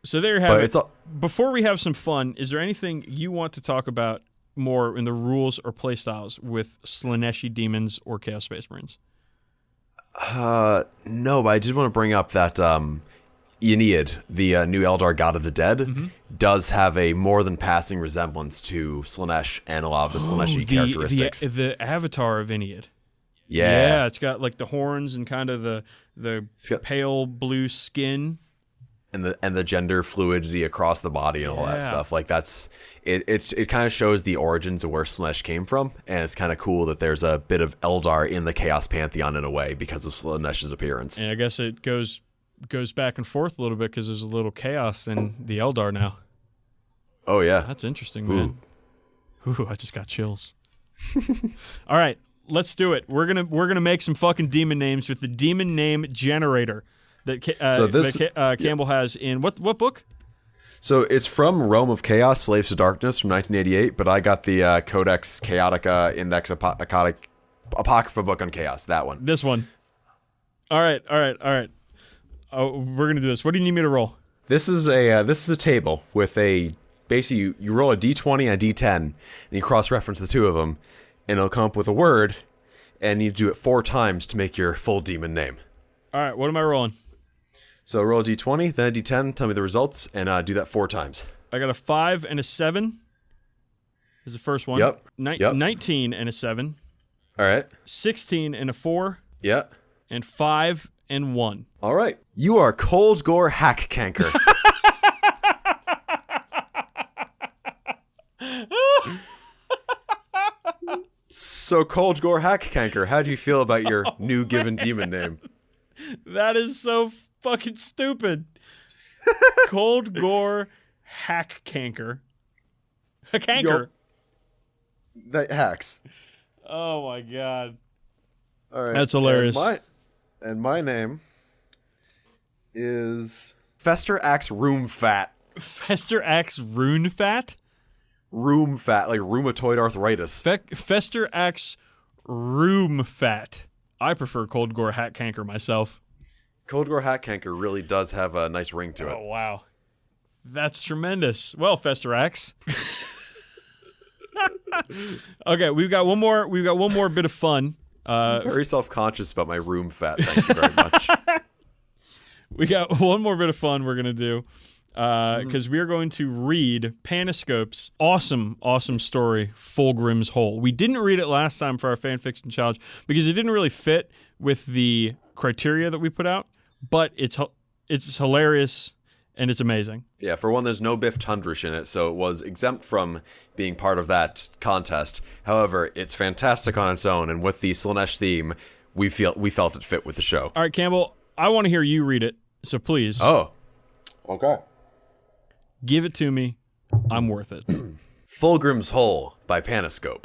So there you have it. Before we have some fun, is there anything you want to talk about more in the rules or playstyles with Slaaneshi demons or Chaos Space Marines? No, but I did want to bring up that Aeneid, the new Eldar god of the dead, does have a more than passing resemblance to Slaanesh and a lot of the Slaaneshi characteristics. The avatar of Aeneid. Yeah, it's got like the horns and kind of the pale blue skin. And the gender fluidity across the body and all that stuff. Like that's it kind of shows the origins of where Slaanesh came from, and it's kind of cool that there's a bit of Eldar in the Chaos Pantheon in a way because of Slaanesh's appearance. And I guess it goes back and forth a little bit because there's a little chaos in the Eldar now. Oh yeah, that's interesting, man. Ooh, I just got chills. All right, let's do it. We're gonna make some fucking demon names with the demon name generator that Campbell has in what book? So it's from Realm of Chaos, Slaves to Darkness from 1988, but I got the Codex Chaotica Index Apocrypha book on Chaos, that one. This one. All right. Oh, we're gonna do this. What do you need me to roll? This is a table with basically you roll a d20 and a d10, and you cross-reference the two of them, and it'll come up with a word, and you do it 4 times to make your full demon name. All right, what am I rolling? So roll a d20, then a d10, tell me the results, and do that 4 times. I got a 5 and a 7. Is the first one. Yep. 19 and a 7. All right. 16 and a 4. Yeah. And 5 and 1. All right. You are Coldgore Hack-Canker. So Coldgore Hack-Canker, how do you feel about your new given demon name? That is so fucking stupid. Coldgore Hack-Canker. Hack-Canker. That hacks. Oh my god. All right. That's hilarious. And my name is Fester Axe Room Fat. Fester Axe Rune Fat? Room Fat, like rheumatoid arthritis. Fester Axe Room Fat. I prefer Coldgore Hack-Canker myself. Coldgore Hack-Canker really does have a nice ring to it. Oh, wow. That's tremendous. Well, Fester Axe. Okay, we've got one more bit of fun. I'm very self-conscious about my room fat. Thank you very much. We got one more bit of fun we're going to do. Because we are going to read Panoscope's awesome story, Fulgrim's Hole. We didn't read it last time for our fanfiction challenge because it didn't really fit with the criteria that we put out, but it's It's hilarious, and it's amazing. Yeah, for one, there's no Biff Tundrish in it, so it was exempt from being part of that contest. However, it's fantastic on its own, and with the Slaanesh theme, we felt it fit with the show. All right, Campbell, I want to hear you read it, so please. Oh, okay. Give it to me. I'm worth it. Fulgrim's Hole by Paniscope.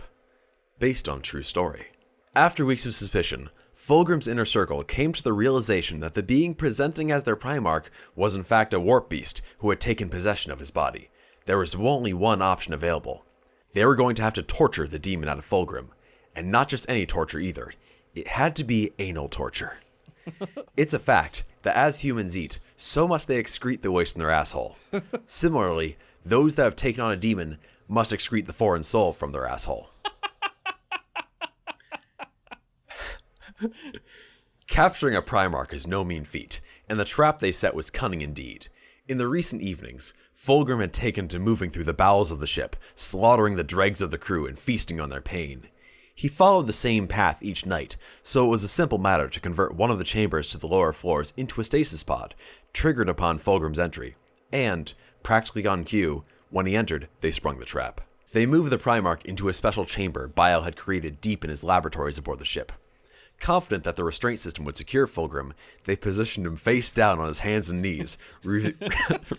Based on true story. After weeks of suspicion, Fulgrim's inner circle came to the realization that the being presenting as their Primarch was in fact a warp beast who had taken possession of his body. There was only one option available. They were going to have to torture the demon out of Fulgrim. And not just any torture either. It had to be anal torture. It's a fact that as humans eat, so must they excrete the waste in their asshole. Similarly, those that have taken on a demon must excrete the foreign soul from their asshole. Capturing a Primarch is no mean feat, and the trap they set was cunning indeed. In the recent evenings, Fulgrim had taken to moving through the bowels of the ship, slaughtering the dregs of the crew and feasting on their pain. He followed the same path each night, so it was a simple matter to convert one of the chambers to the lower floors into a stasis pod, triggered upon Fulgrim's entry. And, practically on cue, when he entered, they sprung the trap. They moved the Primarch into a special chamber Bile had created deep in his laboratories aboard the ship. Confident that the restraint system would secure Fulgrim, they positioned him face down on his hands and knees,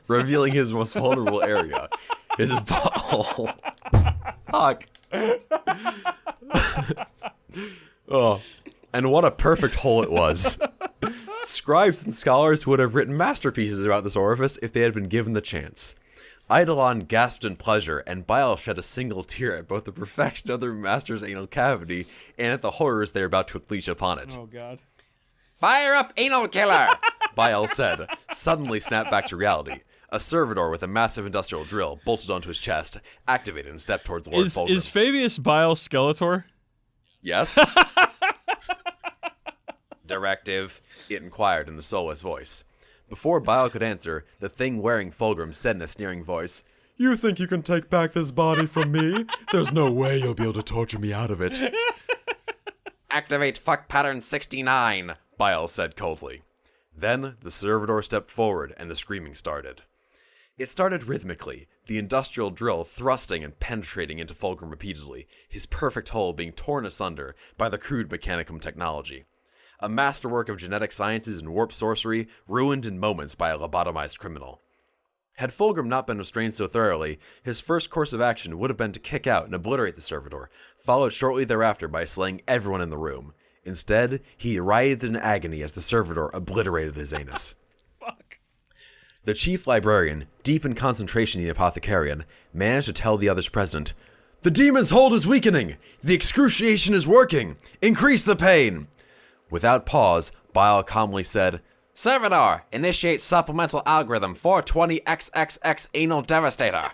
revealing his most vulnerable area, his butthole. Fuck. Oh, and what a perfect hole it was. Scribes and scholars would have written masterpieces about this orifice if they had been given the chance. Eidolon gasped in pleasure, and Bile shed a single tear at both the perfection of their master's anal cavity and at the horrors they were about to unleash upon it. Oh, God. Fire up, anal killer! Bile said, suddenly snapped back to reality. A servitor with a massive industrial drill bolted onto his chest, activated and stepped towards Lord Fulgrim. Is Fabius Bile Skeletor? Yes. Directive, it inquired in the soulless voice. Before Bile could answer, the thing wearing Fulgrim said in a sneering voice, "You think you can take back this body from me? There's no way you'll be able to torture me out of it." Activate fuck pattern 69, Bile said coldly. Then the servitor stepped forward and the screaming started. It started rhythmically, the industrial drill thrusting and penetrating into Fulgrim repeatedly, his perfect hole being torn asunder by the crude mechanicum technology. A masterwork of genetic sciences and warp sorcery, ruined in moments by a lobotomized criminal. Had Fulgrim not been restrained so thoroughly, his first course of action would have been to kick out and obliterate the servitor, followed shortly thereafter by slaying everyone in the room. Instead, he writhed in agony as the servitor obliterated his anus. Fuck. The chief librarian, deep in concentration in the apothecarian, managed to tell the others present, "The demon's hold is weakening! The excruciation is working! Increase the pain!" Without pause, Bile calmly said, "Servitor, initiate supplemental algorithm 420XXX anal devastator."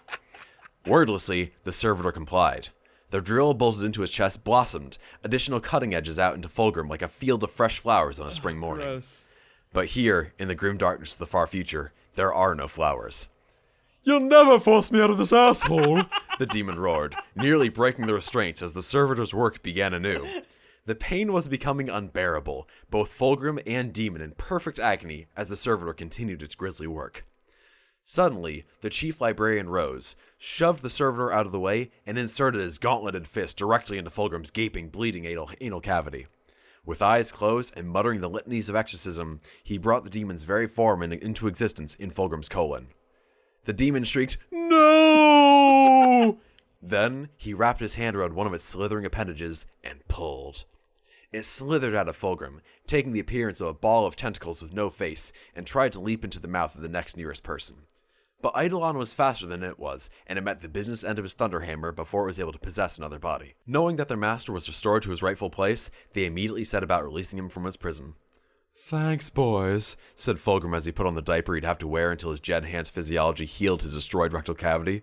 Wordlessly, the servitor complied. The drill bolted into his chest blossomed, additional cutting edges out into Fulgrim like a field of fresh flowers on a spring morning. Gross. But here, in the grim darkness of the far future, there are no flowers. "You'll never force me out of this asshole," the demon roared, nearly breaking the restraints as the servitor's work began anew. The pain was becoming unbearable, both Fulgrim and demon in perfect agony as the servitor continued its grisly work. Suddenly, the chief librarian rose, shoved the servitor out of the way, and inserted his gauntleted fist directly into Fulgrim's gaping, bleeding anal cavity. With eyes closed and muttering the litanies of exorcism, he brought the demon's very form into existence in Fulgrim's colon. The demon shrieked, "No!" Then, he wrapped his hand around one of its slithering appendages and pulled. It slithered out of Fulgrim, taking the appearance of a ball of tentacles with no face, and tried to leap into the mouth of the next nearest person. But Eidolon was faster than it was, and it met the business end of his thunderhammer before it was able to possess another body. Knowing that their master was restored to his rightful place, they immediately set about releasing him from his prison. "Thanks, boys," said Fulgrim as he put on the diaper he'd have to wear until his enhanced physiology healed his destroyed rectal cavity.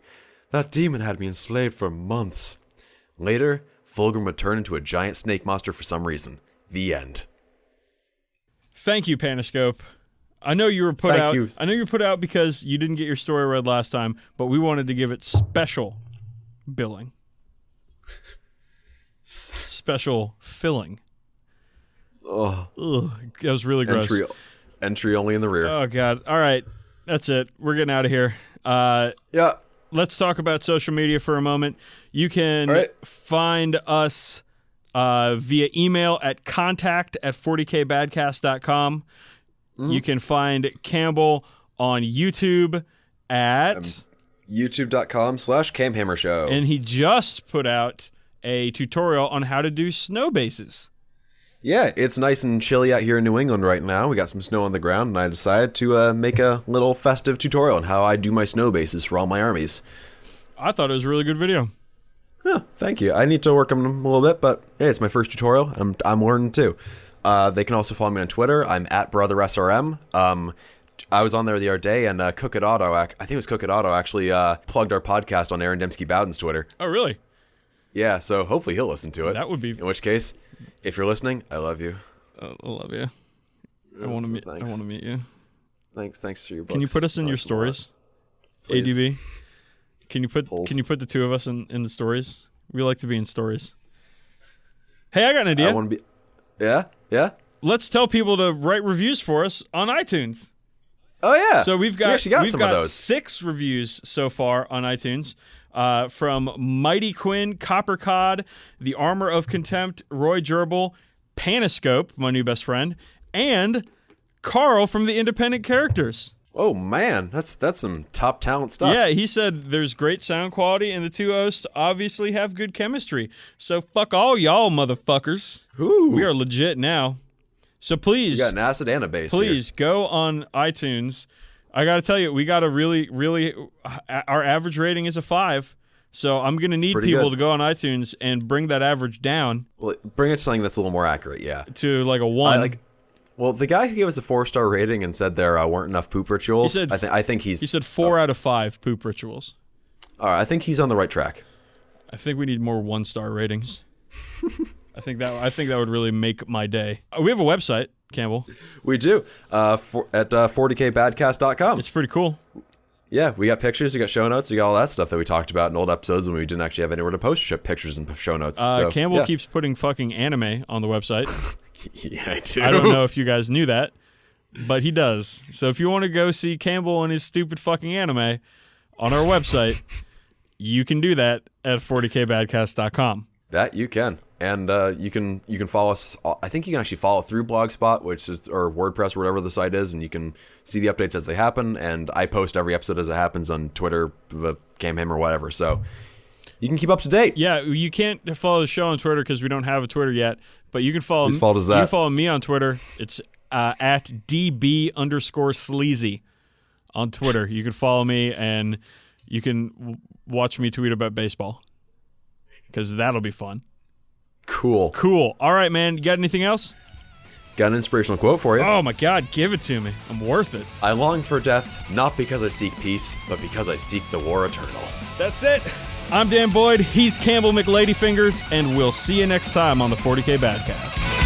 "That demon had me enslaved for months." Later, Fulgrim would turn into a giant snake monster for some reason. The end. Thank you, Paniscope. I know you were put Thank out. you. I know you were put out because you didn't get your story read last time, but we wanted to give it special billing. Special filling. Oh, Ugh, that was really gross. Entry only in the rear. Oh, God. All right. That's it. We're getting out of here. Yeah. Let's talk about social media for a moment. You can find us via email at contact@40kbadcast.com. You can find Campbell on YouTube at youtube.com/camhammershow. And he just put out a tutorial on how to do snow bases. Yeah, it's nice and chilly out here in New England right now. We got some snow on the ground, and I decided to make a little festive tutorial on how I do my snow bases for all my armies. I thought it was a really good video. Yeah, thank you. I need to work on them a little bit, but hey, it's my first tutorial. I'm learning too. They can also follow me on Twitter. I'm at BrotherSRM. I was on there the other day, and Cook It Auto, I think it was Cook It Auto, actually plugged our podcast on Aaron Dembski-Bowden's Twitter. Oh, really? Yeah, so hopefully he'll listen to it. That would be... In which case, if you're listening, I love you. I love you. I want to meet. I want to meet you. Thanks for your books. Can you put us in your stories? ADB. Can you put the two of us in the stories? We like to be in stories. Hey, I got an idea. I want to be. Yeah. Let's tell people to write reviews for us on iTunes. Oh yeah. So we've got some of those. 6 reviews so far on iTunes. From Mighty Quinn, Copper Cod, The Armor of Contempt, Roy Gerbil, Panoscope, my new best friend, and Carl from the Independent Characters. Oh man, that's some top talent stuff. Yeah, he said there's great sound quality and the two hosts obviously have good chemistry. So fuck all y'all motherfuckers. Ooh. We are legit now. So please, you got an acid and a base. Please go on iTunes. I got to tell you, we got a really, our average rating is a 5. So I'm going to need people to go on iTunes and bring that average down. Well, bring it to something that's a little more accurate, yeah. To like a 1. Well, the guy who gave us a 4-star rating and said there weren't enough poop rituals, I think he's... He said 4 out of 5 poop rituals. All right, I think he's on the right track. I think we need more 1-star ratings. I think that would really make my day. We have a website, Campbell. We do, at 40kbadcast.com. It's pretty cool. Yeah, we got pictures, we got show notes, we got all that stuff that we talked about in old episodes when we didn't actually have anywhere to post pictures and show notes. Campbell keeps putting fucking anime on the website. Yeah, I do. I don't know if you guys knew that, but he does. So if you want to go see Campbell and his stupid fucking anime on our website, you can do that at 40kbadcast.com. That you can. And you can follow us. I think you can actually follow through Blogspot, or WordPress, or whatever the site is, and you can see the updates as they happen. And I post every episode as it happens on Twitter, Camhammer, whatever. So you can keep up to date. Yeah, you can't follow the show on Twitter because we don't have a Twitter yet. But you can follow. Whose fault is that? You can follow me on Twitter. It's at DB_sleazy on Twitter. You can follow me and you can watch me tweet about baseball because that'll be fun. Cool. All right, man. You got anything else? Got an inspirational quote for you. Oh, my God. Give it to me. I'm worth it. I long for death, not because I seek peace, but because I seek the war eternal. That's it. I'm Dan Boyd. He's Campbell McLadyfingers, and we'll see you next time on the 40K Badcast.